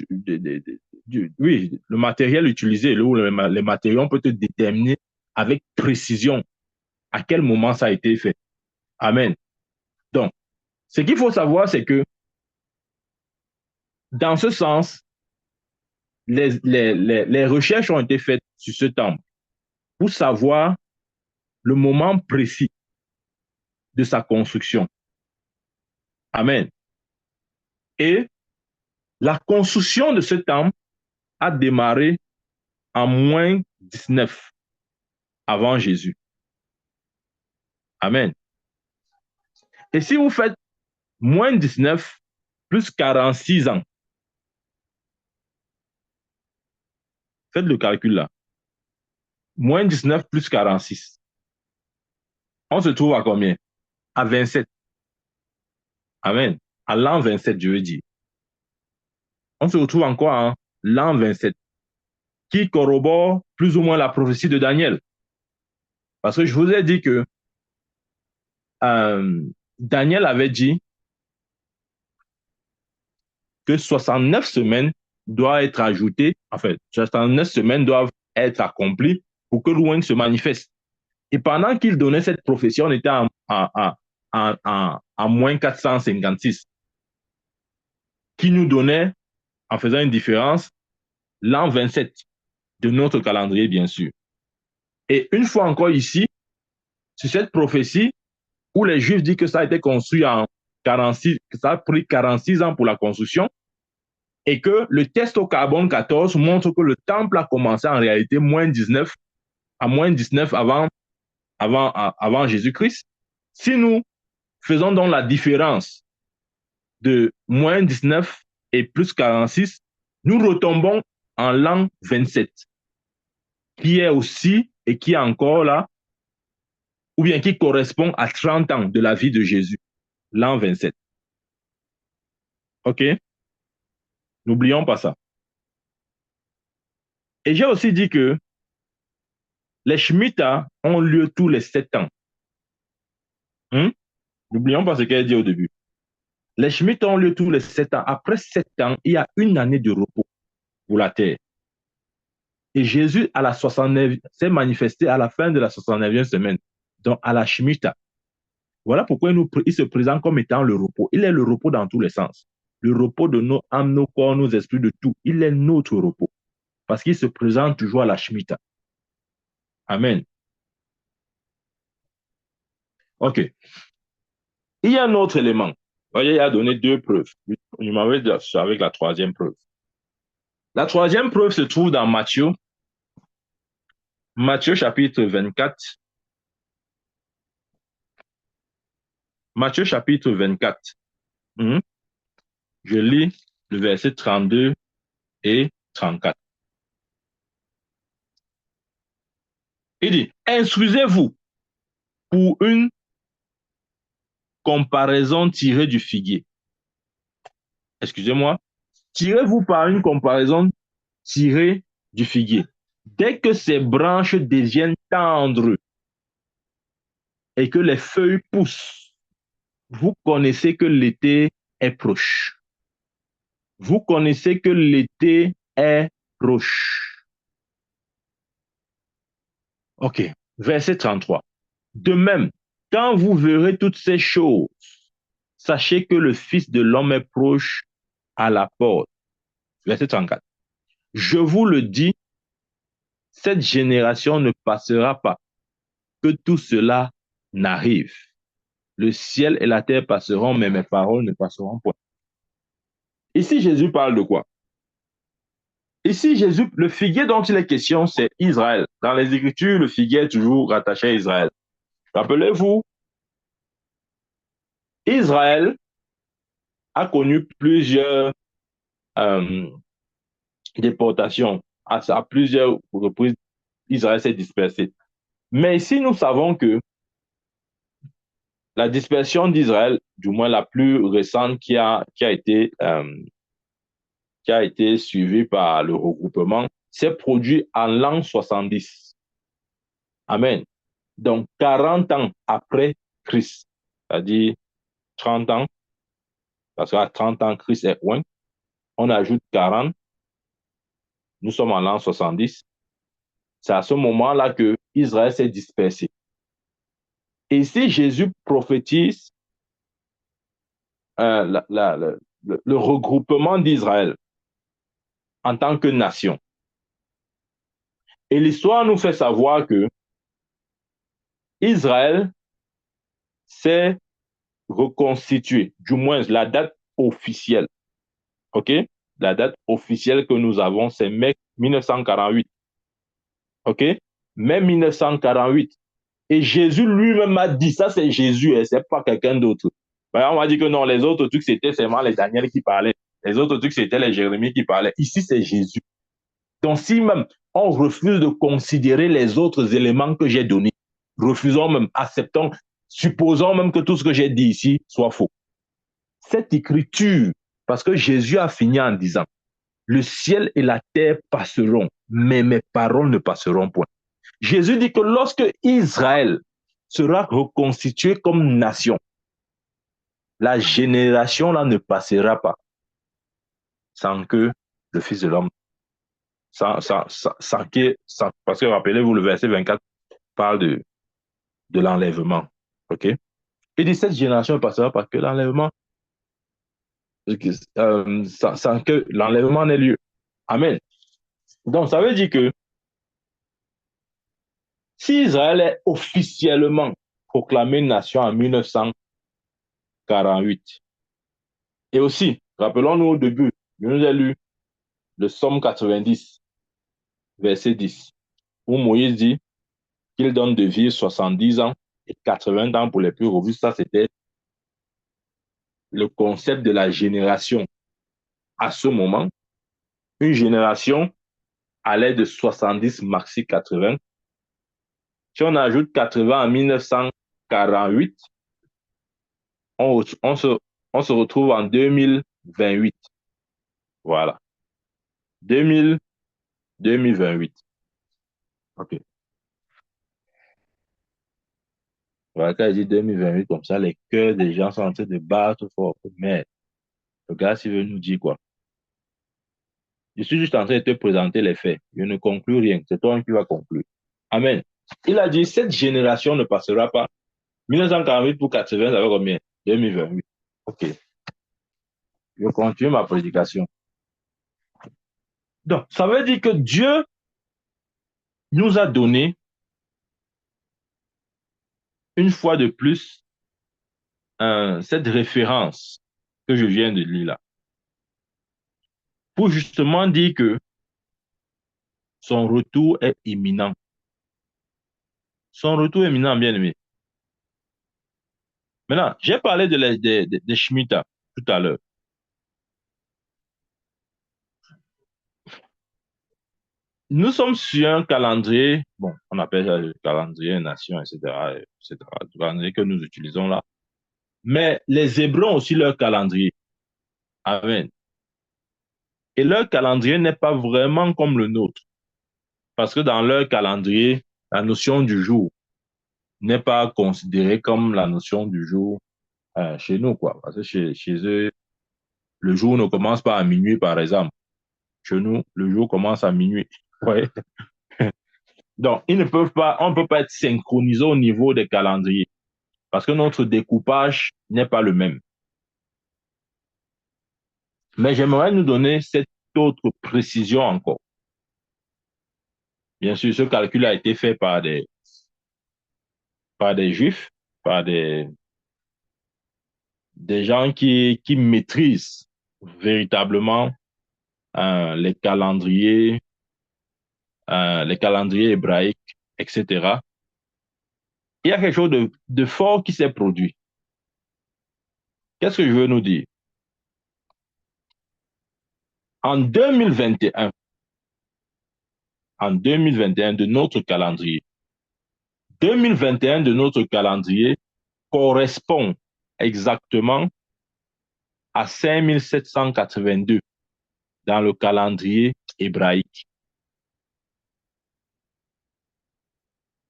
oui, le matériel utilisé, ou les matériaux, on peut te déterminer avec précision à quel moment ça a été fait. Amen. Donc, ce qu'il faut savoir, c'est que dans ce sens, les recherches ont été faites sur ce temple pour savoir le moment précis de sa construction. Amen. Et la construction de ce temple a démarré en moins 19 avant Jésus. Amen. Et si vous faites moins 19 plus 46 ans, faites le calcul là. Moins 19 plus 46. On se trouve à combien? À 27. Amen. À l'an 27, je veux dire. On se retrouve encore à l'an 27, qui corrobore plus ou moins la prophétie de Daniel. Parce que je vous ai dit que Daniel avait dit que 69 semaines doivent être ajoutées, enfin, 69 semaines doivent être accomplies pour que l'Ouing se manifeste. Et pendant qu'il donnait cette prophétie, on était en moins 456, qui nous donnait, en faisant une différence, l'an 27 de notre calendrier, bien sûr. Et une fois encore ici, sur cette prophétie, où les Juifs disent que ça a été construit en 46, que ça a pris 46 ans pour la construction, et que le test au carbone 14 montre que le temple a commencé en réalité moins 19, à moins 19 avant Jésus-Christ. Si nous faisons donc la différence de moins 19 et plus 46, nous retombons en l'an 27, qui est aussi et qui est encore là, ou bien qui correspond à 30 ans de la vie de Jésus, l'an 27. OK? N'oublions pas ça. Et j'ai aussi dit que les Shemitah ont lieu tous les 7 ans. N'oublions pas ce qu'elle a dit au début. Les Shemitah ont lieu tous les 7 ans. Après 7 ans, il y a une année de repos pour la terre. Et Jésus, à la 69, s'est manifesté à la fin de la 69e semaine, donc à la Shemitah. Voilà pourquoi il se présente comme étant le repos. Il est le repos dans tous les sens. Le repos de nos âmes, nos corps, nos esprits, de tout. Il est notre repos. Parce qu'il se présente toujours à la Shemitah. Amen. OK. Il y a un autre élément. Voyez, il a donné 2 preuves. Il m'avait dit avec la 3e preuve. La 3e preuve se trouve dans Matthieu chapitre 24, Matthieu chapitre 24. Je lis le verset 32 et 34. Il dit, instruisez-vous pour une comparaison tirée du figuier. Excusez-moi. Tirez-vous par une comparaison tirée du figuier. Dès que ses branches deviennent tendres et que les feuilles poussent, vous connaissez que l'été est proche. Vous connaissez que l'été est proche. OK. Verset 33. De même, quand vous verrez toutes ces choses, sachez que le Fils de l'homme est proche à la porte. Verset 34. Je vous le dis, cette génération ne passera pas, que tout cela n'arrive. Le ciel et la terre passeront, mais mes paroles ne passeront point. Ici, Jésus parle de quoi? Ici, Jésus, le figuier dont il est question, c'est Israël. Dans les Écritures, le figuier est toujours rattaché à Israël. Rappelez-vous, Israël a connu plusieurs euh, déportations. À plusieurs reprises, Israël s'est dispersé. Mais ici, nous savons que la dispersion d'Israël, du moins la plus récente qui a été suivie par le regroupement, s'est produite en l'an 70. Amen. Donc, 40 ans après Christ, c'est-à-dire 30 ans, parce qu'à 30 ans, Christ est loin, on ajoute 40, nous sommes en l'an 70. C'est à ce moment-là que Israël s'est dispersé. Et si Jésus prophétise le regroupement d'Israël en tant que nation, et l'histoire nous fait savoir que Israël s'est reconstitué, du moins la date officielle, ok? La date officielle que nous avons, c'est mai 1948, ok? Mai 1948. Et Jésus lui-même a dit, ça c'est Jésus, et c'est pas quelqu'un d'autre. On m'a dit que non, les autres trucs, c'était seulement les Daniel qui parlaient. Les autres trucs, c'était les Jérémie qui parlaient. Ici, c'est Jésus. Donc, si même on refuse de considérer les autres éléments que j'ai donnés, refusons même, acceptons, supposons même que tout ce que j'ai dit ici soit faux. Cette écriture, parce que Jésus a fini en disant, le ciel et la terre passeront, mais mes paroles ne passeront point. Jésus dit que lorsque Israël sera reconstitué comme nation, la génération là ne passera pas sans que le Fils de l'homme, parce que rappelez-vous, le verset 24 parle de l'enlèvement. OK? Il dit cette génération ne passera pas que l'enlèvement, sans que l'enlèvement n'ait lieu. Amen. Donc, ça veut dire que si Israël est officiellement proclamé nation en 1948, et aussi, rappelons-nous au début, je nous ai lu le Somme 90, verset 10, où Moïse dit qu'il donne de vivre 70 ans et 80 ans pour les plus robustes. Ça, c'était le concept de la génération. À ce moment, une génération allait de 70 maxi 80. Si on ajoute 80 en 1948, on, on, se, on se retrouve en 2028. Voilà. 2028. OK. Voilà, quand il dit 2028, comme ça, les cœurs des gens sont en train de battre fort. Mais, le gars, s'il veut nous dire quoi? Je suis juste en train de te présenter les faits. Je ne conclus rien. C'est toi qui vas conclure. Amen. Il a dit, cette génération ne passera pas. 1948 pour 80, ça va combien? 2028. OK. Je continue ma prédication. Donc, ça veut dire que Dieu nous a donné, une fois de plus, cette référence que je viens de lire là, pour justement dire que son retour est imminent. Son retour est imminent, bien aimé. Maintenant, j'ai parlé des Shemitah tout à l'heure. Nous sommes sur un calendrier, bon, on appelle ça le calendrier nation, etc., etc., le calendrier que nous utilisons là. Mais les Hébreux ont aussi leur calendrier. Amen. Et leur calendrier n'est pas vraiment comme le nôtre. Parce que dans leur calendrier, la notion du jour n'est pas considérée comme la notion du jour chez nous, quoi. Parce que chez eux, le jour ne commence pas à minuit, par exemple. Chez nous, le jour commence à minuit. Ouais. Donc, ils ne peuvent pas, on ne peut pas être synchronisé au niveau des calendriers parce que notre découpage n'est pas le même. Mais j'aimerais nous donner cette autre précision encore. Bien sûr, ce calcul a été fait par des juifs, par des gens qui maîtrisent véritablement les calendriers hébraïques, etc. Il y a quelque chose de fort qui s'est produit. Qu'est-ce que je veux nous dire? En 2021, de notre calendrier, 2021 de notre calendrier correspond exactement à 5782 dans le calendrier hébraïque.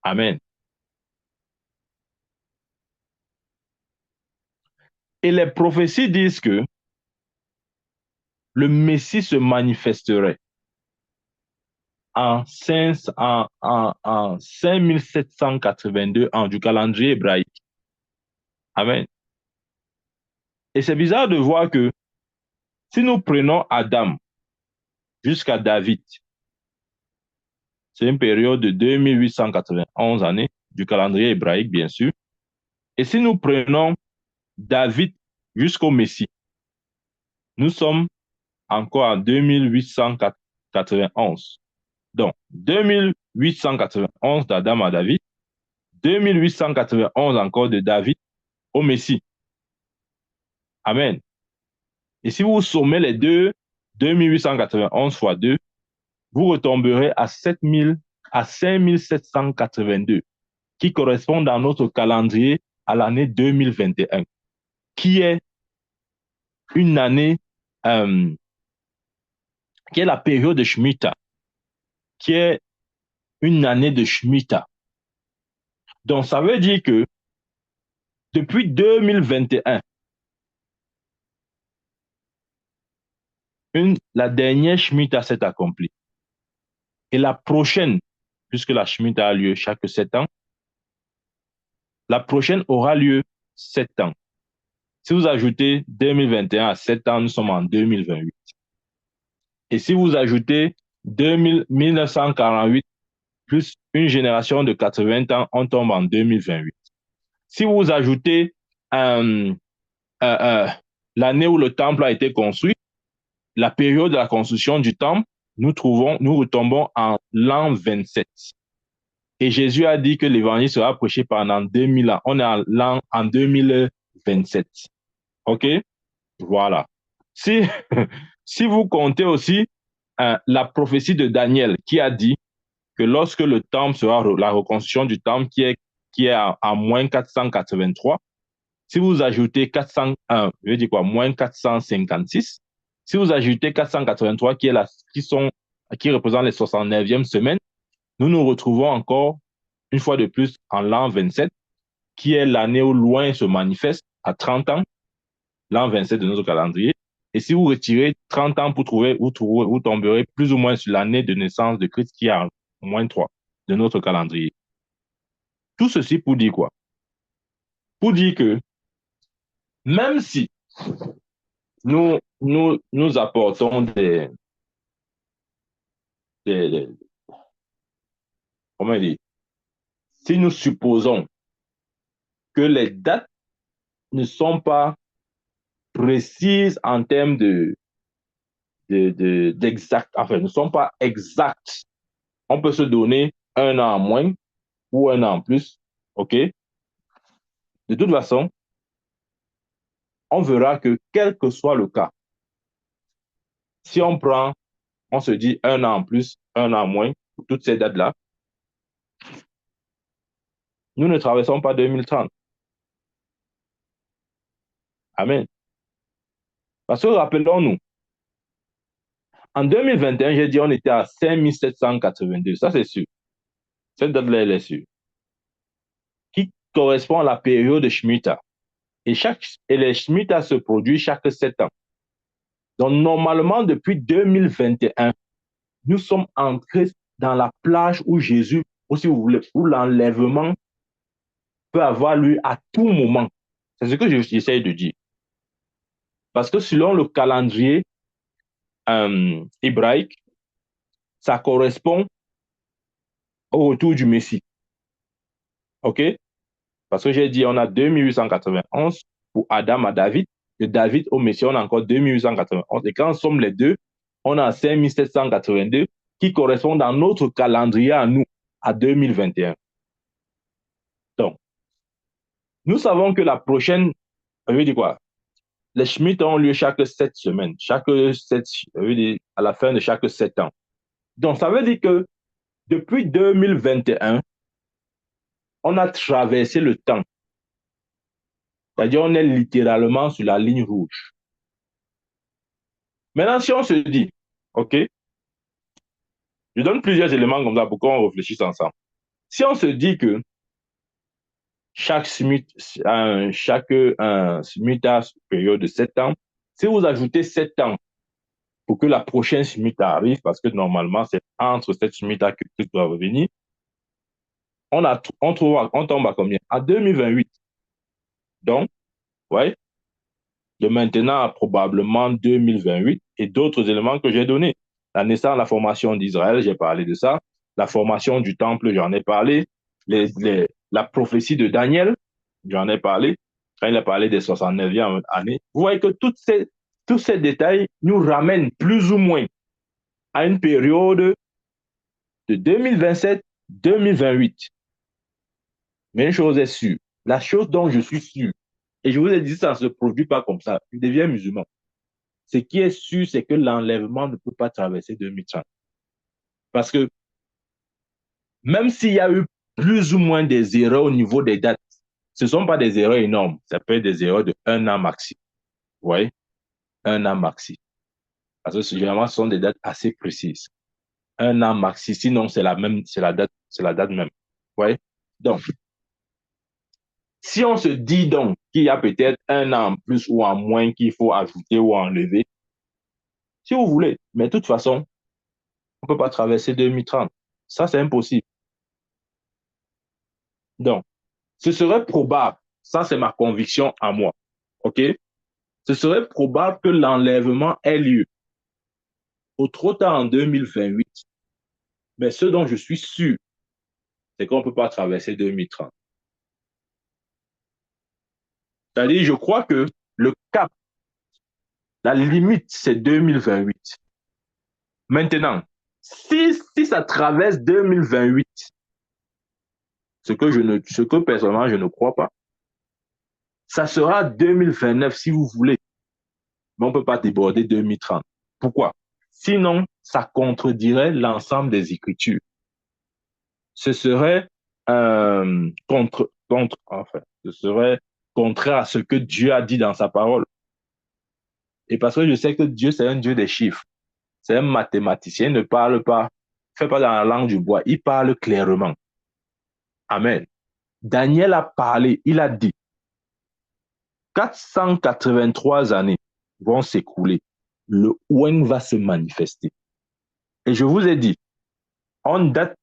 Amen. Et les prophéties disent que le Messie se manifesterait en 5782 ans du calendrier hébraïque. Amen. Et c'est bizarre de voir que si nous prenons Adam jusqu'à David, c'est une période de 2891 années du calendrier hébraïque, bien sûr. Et si nous prenons David jusqu'au Messie, nous sommes encore en 2891. Donc, 2891 d'Adam à David, 2891 encore de David au Messie. Amen. Et si vous sommez les deux, 2891 fois 2, vous retomberez à 5782, qui correspond dans notre calendrier à l'année 2021, qui est une année, qui est la période de Shemitah, qui est une année de Shemitah. Donc, ça veut dire que depuis 2021, la dernière Shemitah s'est accomplie. Et la prochaine, puisque la Shemitah a lieu chaque 7 ans, la prochaine aura lieu 7 ans. Si vous ajoutez 2021 à 7 ans, nous sommes en 2028. Et si vous ajoutez 1948 plus une génération de 80 ans, on tombe en 2028. Si vous ajoutez l'année où le temple a été construit, la période de la construction du temple, nous retombons en l'an 27. Et Jésus a dit que l'évangile sera prêché pendant 2000 ans. On est en 2027. OK? Voilà. Si, si vous comptez aussi la prophétie de Daniel qui a dit que lorsque le temple sera, la reconstruction du temple qui est à moins 483, si vous ajoutez 401, je veux dire quoi, moins 456, si vous ajoutez 483 qui représente les 69e semaines, nous nous retrouvons encore une fois de plus en l'an 27, qui est l'année où loin se manifeste, à 30 ans, l'an 27 de notre calendrier. Et si vous retirez 30 ans pour trouver, vous tomberez plus ou moins sur l'année de naissance de Christ qui est en moins 3 de notre calendrier. Tout ceci pour dire quoi? Pour dire que même si nous apportons des comment dire, si nous supposons que les dates ne sont pas précises en termes d'exact, enfin, ne sont pas exactes, on peut se donner un an en moins ou un an en plus, OK? De toute façon, on verra que quel que soit le cas, si on se dit un an en plus, un an en moins, pour toutes ces dates-là, nous ne traversons pas 2030. Amen. Parce que rappelons-nous, en 2021, j'ai dit on était à 5782. Ça, c'est sûr. Cette date-là, elle est sûre. Qui correspond à la période de Shemitah. Et les Shemitah se produisent chaque 7 ans. Donc, normalement, depuis 2021, nous sommes entrés dans la plage où Jésus, ou si vous voulez, où l'enlèvement peut avoir lieu à tout moment. C'est ce que j'essaie de dire. Parce que selon le calendrier hébraïque, ça correspond au retour du Messie. OK? Parce que j'ai dit, on a 2891 pour Adam à David. De David au Messie, on a encore 2891. Et quand nous sommes les deux, on a 5782 qui correspond dans notre calendrier à nous, à 2021. Donc, nous savons que la prochaine, je veux dire quoi? Les Shemitah ont lieu chaque 7 semaines, à la fin de chaque 7 ans. Donc, ça veut dire que depuis 2021, on a traversé le temps. C'est-à-dire, on est littéralement sur la ligne rouge. Maintenant, si on se dit, OK, je donne plusieurs éléments comme ça pour qu'on réfléchisse ensemble. Si on se dit que chaque Shemitah période de 7 ans, si vous ajoutez 7 ans pour que la prochaine Shemitah arrive, parce que normalement, c'est entre cette Shemitah que Christ doit revenir, on tombe à combien? À 2028. Donc, ouais, de maintenant à probablement 2028 et d'autres éléments que j'ai donnés. La naissance, la formation d'Israël, j'ai parlé de ça. La formation du temple, j'en ai parlé. La prophétie de Daniel, j'en ai parlé. Quand il a parlé des 69e années. Vous voyez que tous ces détails nous ramènent plus ou moins à une période de 2027-2028. Mais une chose est sûre, la chose dont je suis sûr, et je vous ai dit ça ne se produit pas comme ça, je deviens musulman. Ce qui est sûr, c'est que l'enlèvement ne peut pas traverser 2030. Parce que même s'il y a eu plus ou moins des erreurs au niveau des dates, ce ne sont pas des erreurs énormes. Ça peut être des erreurs de 1 an maxi. Vous voyez? 1 an maxi. Parce que généralement, ce sont des dates assez précises. 1 an maxi, sinon c'est la date même. Vous voyez? Donc, si on se dit donc qu'il y a peut-être 1 an en plus ou en moins qu'il faut ajouter ou enlever, si vous voulez, mais de toute façon, on ne peut pas traverser 2030. Ça, c'est impossible. Donc, ce serait probable, ça c'est ma conviction à moi, OK? Ce serait probable que l'enlèvement ait lieu au trop tard en 2028, mais ce dont je suis sûr, c'est qu'on ne peut pas traverser 2030. C'est-à-dire, je crois que le cap, la limite, c'est 2028. Maintenant, si ça traverse 2028, ce que personnellement je ne crois pas, ça sera 2029 si vous voulez, mais on ne peut pas déborder 2030. Pourquoi? Sinon, ça contredirait l'ensemble des Écritures. Ce serait ce serait contraire à ce que Dieu a dit dans sa parole. Et parce que je sais que Dieu, c'est un Dieu des chiffres. C'est un mathématicien, il ne parle pas, fait pas dans la langue du bois, il parle clairement. Amen. Daniel a parlé, il a dit, 483 années vont s'écouler. Le Ouen va se manifester. Et je vous ai dit, on date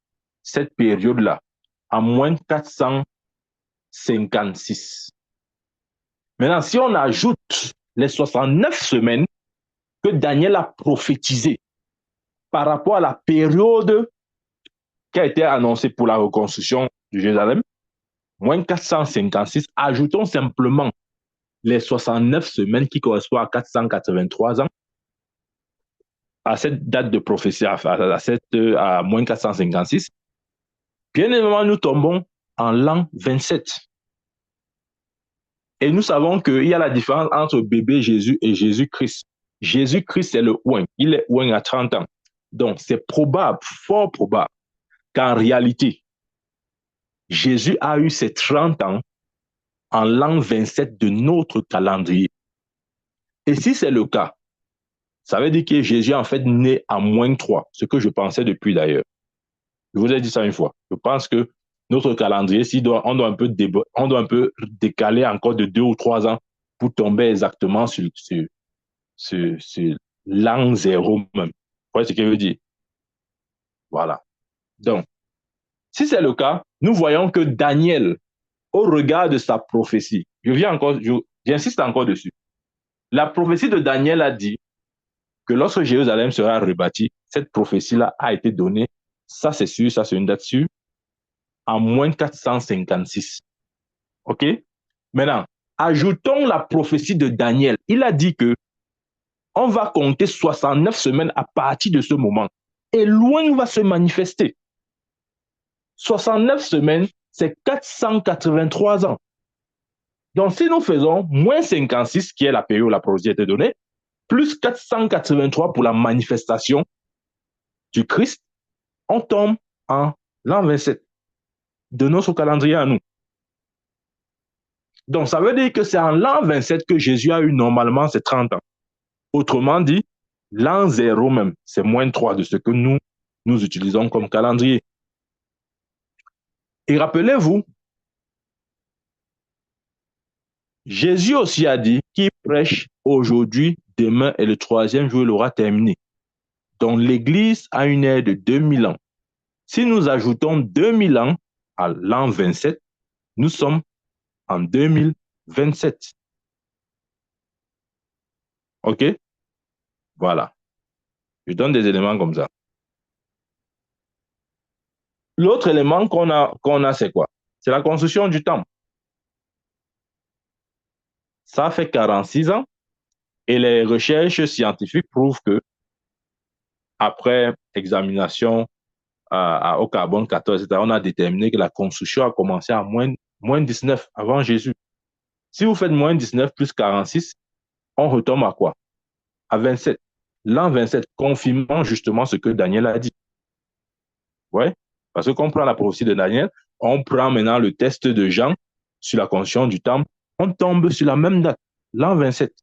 cette période-là à moins 456. Maintenant, si on ajoute les 69 semaines que Daniel a prophétisées par rapport à la période qui a été annoncée pour la reconstruction de Jérusalem, moins 456, ajoutons simplement les 69 semaines qui correspondent à 483 ans, à cette date de prophétie, à moins 456, bien évidemment, nous tombons en l'an 27. Et nous savons qu'il y a la différence entre bébé Jésus et Jésus-Christ. Jésus-Christ, c'est le ouin. Il est ouin à 30 ans. Donc, c'est probable, fort probable, qu'en réalité, Jésus a eu ses 30 ans en l'an 27 de notre calendrier. Et si c'est le cas, ça veut dire que Jésus est en fait né à -3, ce que je pensais depuis d'ailleurs. Je vous ai dit ça une fois. Je pense que notre calendrier, on doit un peu décaler encore de 2 ou 3 ans pour tomber exactement sur l'an 0 même. Vous voyez ce que je veux dire? Voilà. Donc, si c'est le cas, nous voyons que Daniel, au regard de sa prophétie, j'insiste encore dessus. La prophétie de Daniel a dit que lorsque Jérusalem sera rebâtie, cette prophétie-là a été donnée, ça c'est sûr, ça c'est une date sûre, en -456. OK? Maintenant, ajoutons la prophétie de Daniel. Il a dit que on va compter 69 semaines à partir de ce moment. Et loin va se manifester. 69 semaines, c'est 483 ans. Donc, si nous faisons -56, qui est la période où la prophétie a été donnée, plus 483 pour la manifestation du Christ, on tombe en l'an 27 de notre calendrier à nous. Donc, ça veut dire que c'est en l'an 27 que Jésus a eu normalement ses 30 ans. Autrement dit, l'an 0 même, c'est -3 de ce que nous utilisons comme calendrier. Et rappelez-vous, Jésus aussi a dit qu'il prêche aujourd'hui, demain et le 3e jour, il aura terminé. Donc, l'Église a une ère de 2000 ans. Si nous ajoutons 2000 ans à l'an 27, nous sommes en 2027. OK? Voilà. Je donne des éléments comme ça. L'autre élément qu'on a, c'est quoi? C'est la construction du temple. Ça fait 46 ans et les recherches scientifiques prouvent que après examination au carbone 14, etc., on a déterminé que la construction a commencé à -19 avant Jésus. Si vous faites -19 plus 46, on retombe à quoi? À 27. L'an 27, confirmant justement ce que Daniel a dit. Ouais? Parce que quand on prend la prophétie de Daniel, on prend maintenant le test de Jean sur la construction du temple, on tombe sur la même date, l'an 27.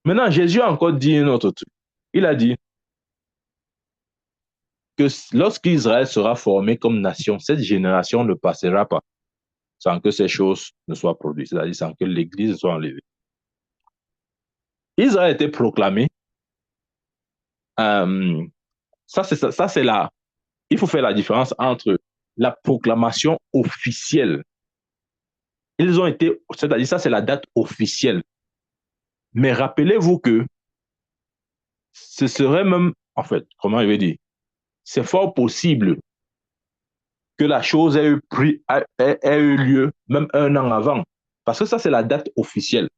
Maintenant, Jésus a encore dit un autre truc. Il a dit que lorsqu'Israël sera formé comme nation, cette génération ne passera pas sans que ces choses ne soient produites, c'est-à-dire sans que l'Église soit enlevée. Israël a été proclamé. Ça, c'est là. Il faut faire la différence entre la proclamation officielle. Ils ont été, c'est-à-dire ça, c'est la date officielle. Mais rappelez-vous que ce serait même, en fait, comment je vais dire, c'est fort possible que la chose ait eu lieu même un an avant. Parce que ça, c'est la date officielle.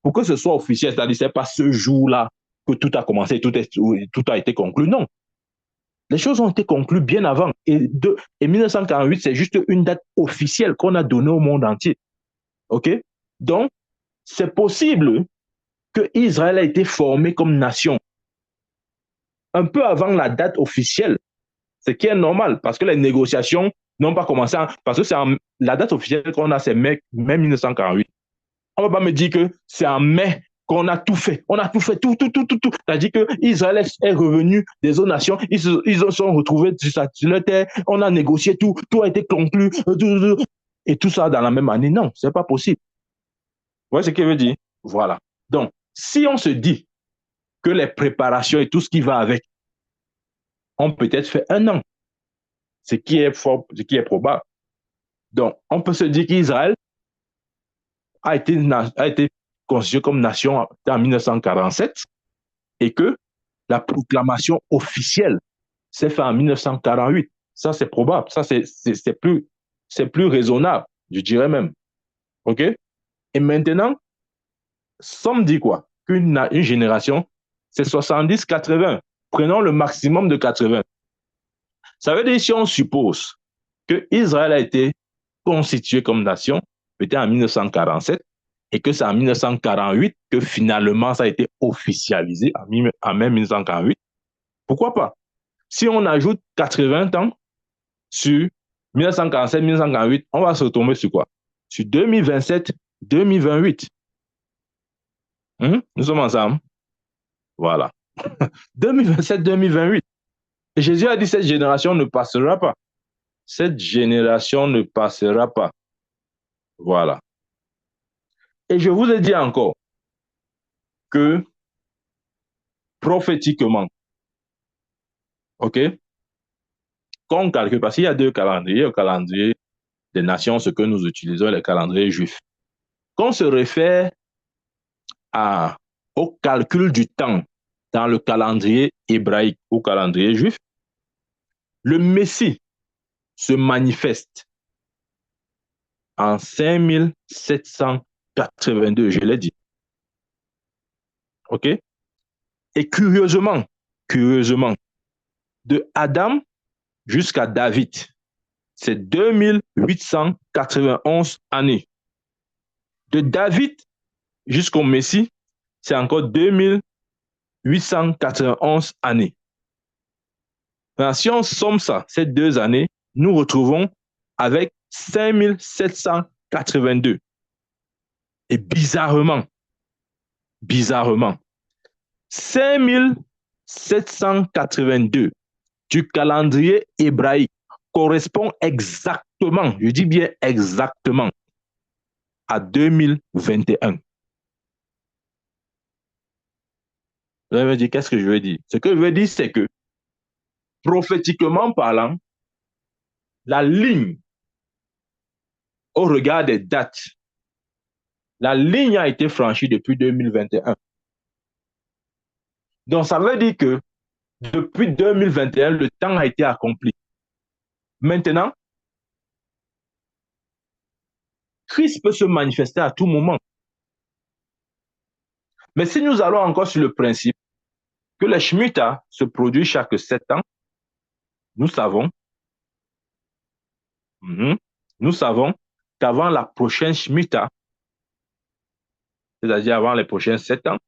Pour que ce soit officiel, c'est-à-dire c'est pas ce jour-là que tout a commencé, tout a été conclu. Non. Les choses ont été conclues bien avant. Et 1948, c'est juste une date officielle qu'on a donnée au monde entier. OK? Donc, c'est possible que Israël a été formé comme nation un peu avant la date officielle, ce qui est normal, parce que les négociations n'ont pas commencé, parce que la date officielle qu'on a, c'est mai 1948. On ne va pas me dire que c'est en mai qu'on a tout fait. On a tout fait, tout. C'est-à-dire qu'Israël est revenu des autres nations, ils se sont retrouvés sur leur terre, on a négocié tout a été conclu, et tout ça dans la même année. Non, ce n'est pas possible. Vous voyez ce que je veux dire? Voilà. Donc, si on se dit que les préparations et tout ce qui va avec ont peut-être fait un an, ce qui est probable. Donc, on peut se dire qu'Israël a été constitué comme nation en 1947 et que la proclamation officielle s'est faite en 1948. Ça, c'est probable. Ça, c'est plus raisonnable, je dirais même. OK? Et maintenant, ça me dit quoi? Qu'une génération, c'est 70-80. Prenons le maximum de 80. Ça veut dire si on suppose que Israël a été constitué comme nation peut-être en 1947, et que c'est en 1948 que finalement ça a été officialisé, en même 1948. Pourquoi pas? Si on ajoute 80 ans sur 1947-1948, on va se retomber sur quoi? Sur 2027-2028. Nous sommes ensemble? Voilà. 2027-2028. Et Jésus a dit, cette génération ne passera pas. Cette génération ne passera pas. Voilà. Et je vous ai dit encore que prophétiquement, OK, quand on calcule, parce qu'il y a deux calendriers, le calendrier des nations, ce que nous utilisons, le calendrier juif. Quand on se réfère au calcul du temps dans le calendrier hébraïque ou calendrier juif, le Messie se manifeste en 5782, je l'ai dit. OK? Et curieusement, de Adam jusqu'à David, c'est 2891 années. De David jusqu'au Messie, c'est encore 2891 années. Alors, si on somme ça, ces 2 années, nous retrouvons avec 5782. Et bizarrement, 5782 du calendrier hébraïque correspond exactement, je dis bien exactement, à 2021. Vous allez me dire, qu'est-ce que je veux dire? Ce que je veux dire, c'est que, prophétiquement parlant, la ligne, au regard des dates, la ligne a été franchie depuis 2021. Donc, ça veut dire que depuis 2021, le temps a été accompli. Maintenant, Christ peut se manifester à tout moment. Mais si nous allons encore sur le principe que les Shemitah se produisent chaque 7 ans, nous savons, nous savons qu'avant la prochaine Shemitah, c'est-à-dire avant les prochains 7 ans,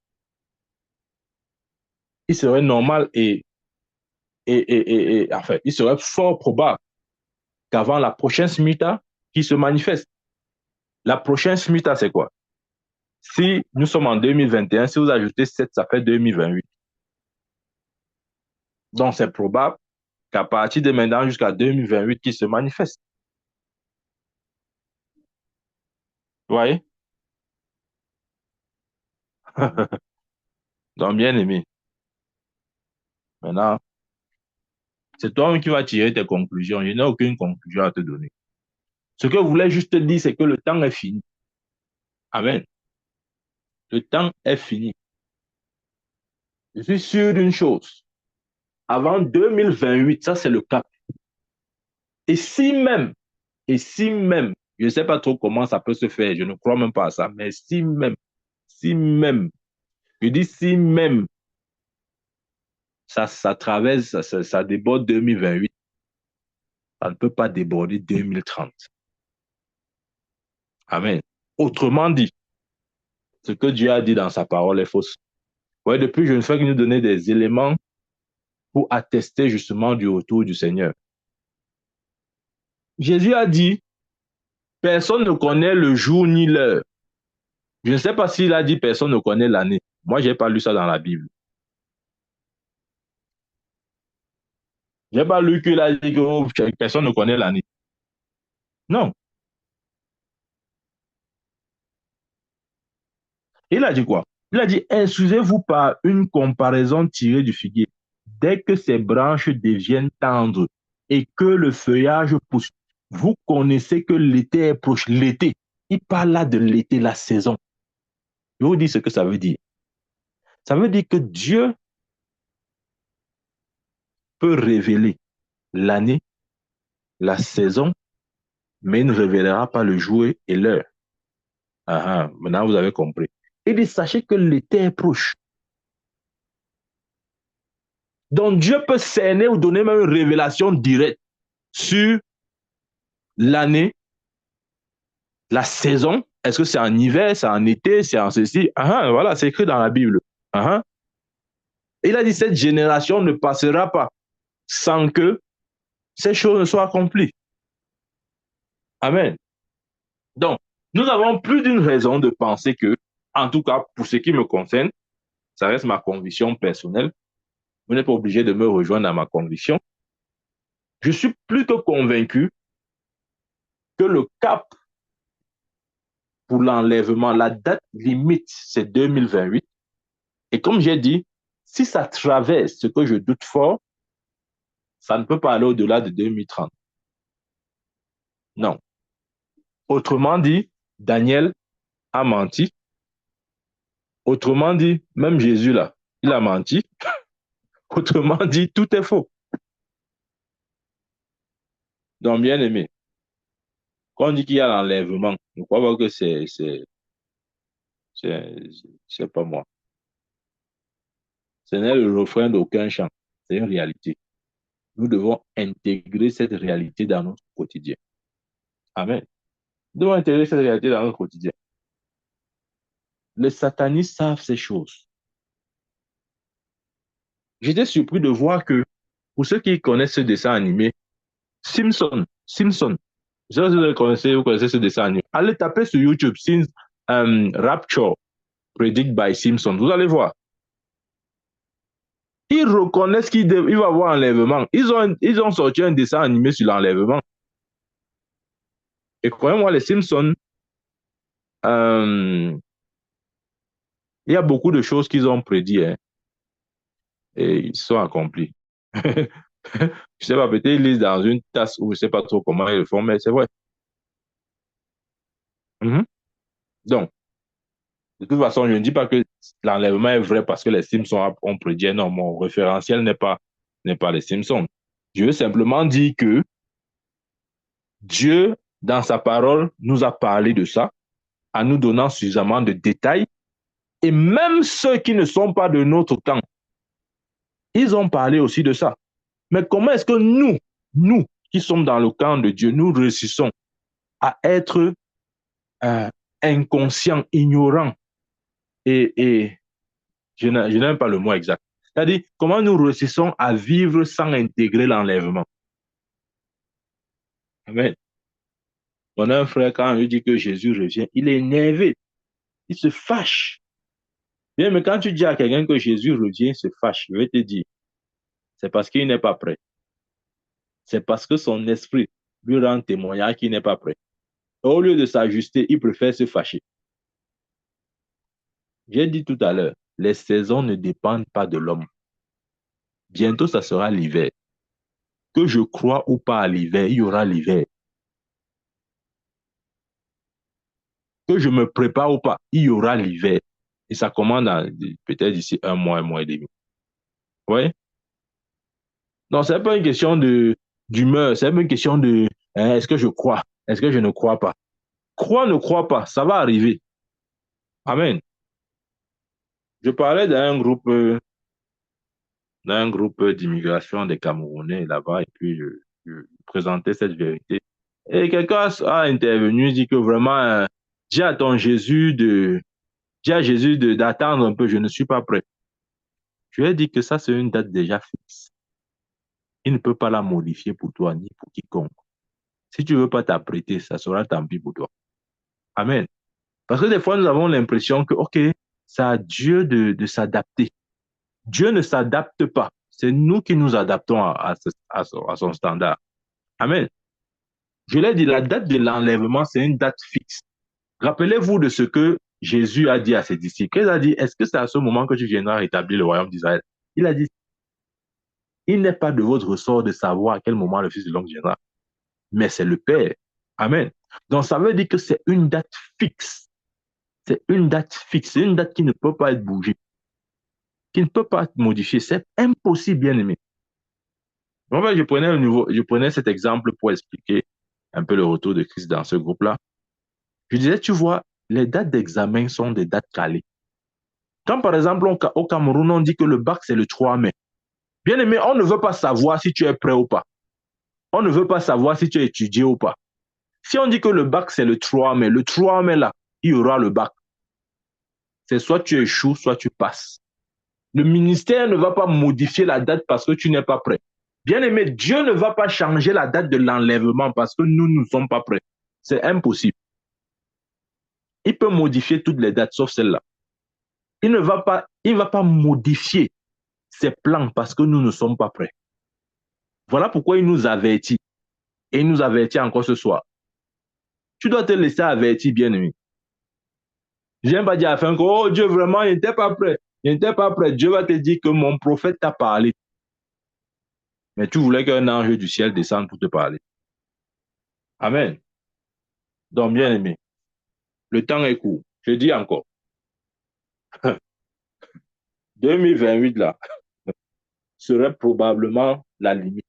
il serait normal enfin, il serait fort probable qu'avant la prochaine Shemitah, qui se manifeste. La prochaine Shemitah, c'est quoi? Si nous sommes en 2021, si vous ajoutez 7, ça fait 2028. Donc, c'est probable qu'à partir de maintenant jusqu'à 2028, qu'il se manifeste. Vous voyez? Donc, bien aimé. Maintenant, c'est toi-même qui vas tirer tes conclusions. Je n'ai aucune conclusion à te donner. Ce que je voulais juste te dire, c'est que le temps est fini. Amen. Le temps est fini. Je suis sûr d'une chose. Avant 2028, ça c'est le cap. Et si même, je ne sais pas trop comment ça peut se faire, je ne crois même pas à ça, mais si même, je dis si même, ça traverse, ça déborde 2028, ça ne peut pas déborder 2030. Amen. Autrement dit, ce que Dieu a dit dans sa parole est fausse. Ouais, depuis, je ne fais que nous donner des éléments pour attester justement du retour du Seigneur. Jésus a dit, personne ne connaît le jour ni l'heure. Je ne sais pas s'il a dit personne ne connaît l'année. Moi, je n'ai pas lu ça dans la Bible. Je n'ai pas lu qu'il a dit que personne ne connaît l'année. Non. Il a dit quoi? Il a dit, instruisez-vous par une comparaison tirée du figuier. Dès que ses branches deviennent tendres et que le feuillage pousse, vous connaissez que l'été est proche. L'été. Il parle là de l'été, la saison. Je vous dis ce que ça veut dire. Ça veut dire que Dieu peut révéler l'année, la saison, mais il ne révélera pas le jour et l'heure. Maintenant, vous avez compris. Il dit, sachez que l'été est proche. Donc, Dieu peut cerner ou donner même une révélation directe sur l'année, La saison, est-ce que c'est en hiver, c'est en été, c'est en ceci? Voilà, c'est écrit dans la Bible. Il a dit, cette génération ne passera pas sans que ces choses ne soient accomplies. Amen. Donc, nous avons plus d'une raison de penser que, en tout cas, pour ce qui me concerne, ça reste ma conviction personnelle. Vous n'êtes pas obligé de me rejoindre dans ma conviction. Je suis plutôt convaincu que le cap pour l'enlèvement, la date limite, c'est 2028. Et comme j'ai dit, si ça traverse ce que je doute fort, ça ne peut pas aller au-delà de 2030. Non. Autrement dit, Daniel a menti. Autrement dit, même Jésus là, il a menti. Autrement dit, tout est faux. Donc, bien aimé, quand on dit qu'il y a l'enlèvement, je ne crois pas que c'est pas moi. Ce n'est le refrain d'aucun chant. C'est une réalité. Nous devons intégrer cette réalité dans notre quotidien. Amen. Nous devons intégrer cette réalité dans notre quotidien. Les satanistes savent ces choses. J'étais surpris de voir que, pour ceux qui connaissent ce dessin animé, Simpson, je sais pas si vous connaissez ce dessin animé. Allez taper sur YouTube, Rapture, Predict by Simpson. Vous allez voir. Ils reconnaissent qu'il va y avoir enlèvement. Ils ont sorti un dessin animé sur l'enlèvement. Et croyez-moi, les Simpsons, il y a beaucoup de choses qu'ils ont prédit, hein, et ils sont accomplis. Je sais pas, peut-être ils lisent dans une tasse ou je sais pas trop comment ils le font, mais c'est vrai. Donc, de toute façon, je ne dis pas que l'enlèvement est vrai parce que les Simpsons ont prédit. Non, mon référentiel n'est pas les Simpsons. Je veux simplement dire que Dieu, dans sa parole, nous a parlé de ça, en nous donnant suffisamment de détails. Et même ceux qui ne sont pas de notre temps, ils ont parlé aussi de ça. Mais comment est-ce que nous qui sommes dans le camp de Dieu, nous réussissons à être inconscients, ignorants et je n'aime pas le mot exact. C'est-à-dire, comment nous réussissons à vivre sans intégrer l'enlèvement? Amen. On a un frère, quand on lui dit que Jésus revient, il est énervé, il se fâche. Bien, mais quand tu dis à quelqu'un que Jésus revient, il se fâche, je vais te dire, c'est parce qu'il n'est pas prêt. C'est parce que son esprit lui rend témoignage qu'il n'est pas prêt. Au lieu de s'ajuster, il préfère se fâcher. J'ai dit tout à l'heure, les saisons ne dépendent pas de l'homme. Bientôt, ça sera l'hiver. Que je crois ou pas à l'hiver, il y aura l'hiver. Que je me prépare ou pas, il y aura l'hiver. Et ça commence peut-être d'ici un mois et demi. Oui? Non, ce n'est pas une question d'humeur, c'est pas une question de est-ce que je crois, est-ce que je ne crois pas. Crois, ne crois pas, ça va arriver. Amen. Je parlais d'un groupe d'immigration des Camerounais là-bas, et puis je présentais cette vérité. Et quelqu'un a intervenu, dit que vraiment, dis à ton Jésus dis à Jésus d'attendre un peu, je ne suis pas prêt. Je lui ai dit que ça, c'est une date déjà fixe. Il ne peut pas la modifier pour toi, ni pour quiconque. Si tu ne veux pas t'apprêter, ça sera tant pis pour toi. Amen. Parce que des fois, nous avons l'impression que, OK, c'est à Dieu de s'adapter. Dieu ne s'adapte pas. C'est nous qui nous adaptons à son standard. Amen. Je l'ai dit, la date de l'enlèvement, c'est une date fixe. Rappelez-vous de ce que Jésus a dit à ses disciples. Il a dit, est-ce que c'est à ce moment que tu viendras rétablir le royaume d'Israël? Il a dit, il n'est pas de votre ressort de savoir à quel moment le Fils de l'homme viendra, mais c'est le Père. Amen. Donc, ça veut dire que c'est une date fixe. C'est une date fixe. C'est une date qui ne peut pas être bougée, qui ne peut pas être modifiée. C'est impossible, bien aimé. En fait, je prenais cet exemple pour expliquer un peu le retour de Christ dans ce groupe-là. Je disais, tu vois, les dates d'examen sont des dates calées. Quand, par exemple, au Cameroun, on dit que le bac, c'est le 3 mai. Bien aimé, on ne veut pas savoir si tu es prêt ou pas. On ne veut pas savoir si tu as étudié ou pas. Si on dit que le bac, c'est le 3 mai, le 3 mai, là, il y aura le bac. C'est soit tu échoues, soit tu passes. Le ministère ne va pas modifier la date parce que tu n'es pas prêt. Bien aimé, Dieu ne va pas changer la date de l'enlèvement parce que nous ne sommes pas prêts. C'est impossible. Il peut modifier toutes les dates sauf celle-là. Il ne va pas modifier ses plans parce que nous ne sommes pas prêts. Voilà pourquoi il nous avertit. Et il nous avertit encore ce soir. Tu dois te laisser avertir, bien-aimé. Je n'aime pas dire à la fin que, oh Dieu, vraiment, il n'était pas prêt. Il n'était pas prêt. Dieu va te dire que mon prophète t'a parlé. Mais tu voulais qu'un ange du ciel descende pour te parler. Amen. Donc, bien-aimé, le temps est court. Je dis encore, 2028, là, serait probablement la limite.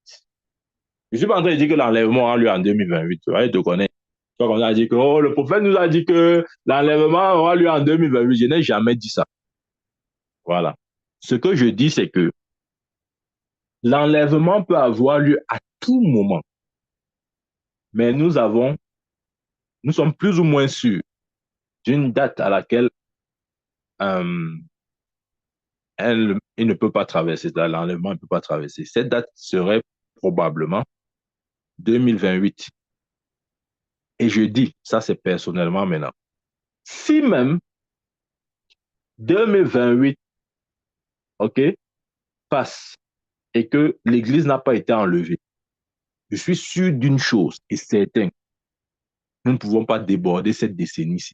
Je ne suis pas en train de dire que l'enlèvement aura lieu en 2028. Tu vois, je te connais. Toi, on a dit que oh, le prophète nous a dit que l'enlèvement aura lieu en 2028. Je n'ai jamais dit ça. Voilà. Ce que je dis, c'est que l'enlèvement peut avoir lieu à tout moment. Mais nous sommes plus ou moins sûrs d'une date à laquelle euh, il ne peut pas traverser, l'enlèvement ne peut pas traverser. Cette date serait probablement 2028. Et je dis, ça c'est personnellement maintenant, si même 2028, OK, passe et que l'Église n'a pas été enlevée, je suis sûr d'une chose et certain, nous ne pouvons pas déborder cette décennie-ci.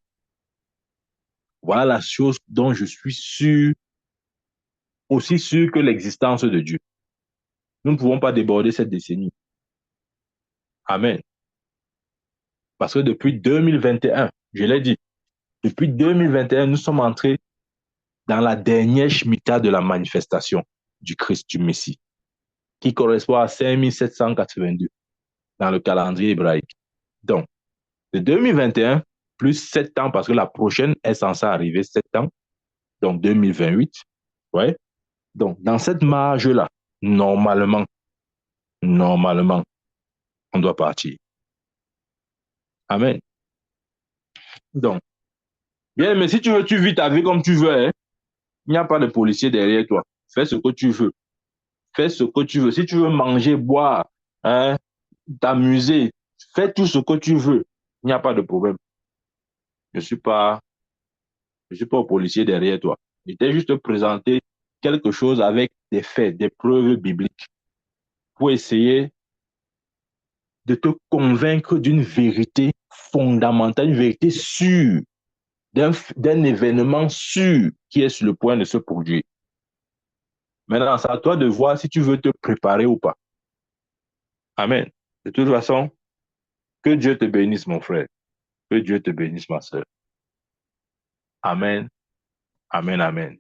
Voilà la chose dont je suis sûr, aussi sûr que l'existence de Dieu. Nous ne pouvons pas déborder cette décennie. Amen. Parce que depuis 2021, je l'ai dit, depuis 2021, nous sommes entrés dans la dernière Shemitah de la manifestation du Christ du Messie, qui correspond à 5782 dans le calendrier hébraïque. Donc, de 2021, plus 7 ans, parce que la prochaine est censée arriver 7 ans, donc 2028, ouais. Donc, dans cette marge-là, normalement, on doit partir. Amen. Donc, bien, mais si tu veux, tu vis ta vie comme tu veux, hein. Il n'y a pas de policier derrière toi. Fais ce que tu veux. Fais ce que tu veux. Si tu veux manger, boire, hein, t'amuser, fais tout ce que tu veux. Il n'y a pas de problème. Je suis pas policier derrière toi. Je t'ai juste présenté quelque chose avec des faits, des preuves bibliques pour essayer de te convaincre d'une vérité fondamentale, une vérité sûre, d'un événement sûr qui est sur le point de se produire. Maintenant, c'est à toi de voir si tu veux te préparer ou pas. Amen. De toute façon, que Dieu te bénisse, mon frère. Que Dieu te bénisse, ma soeur. Amen. Amen. Amen.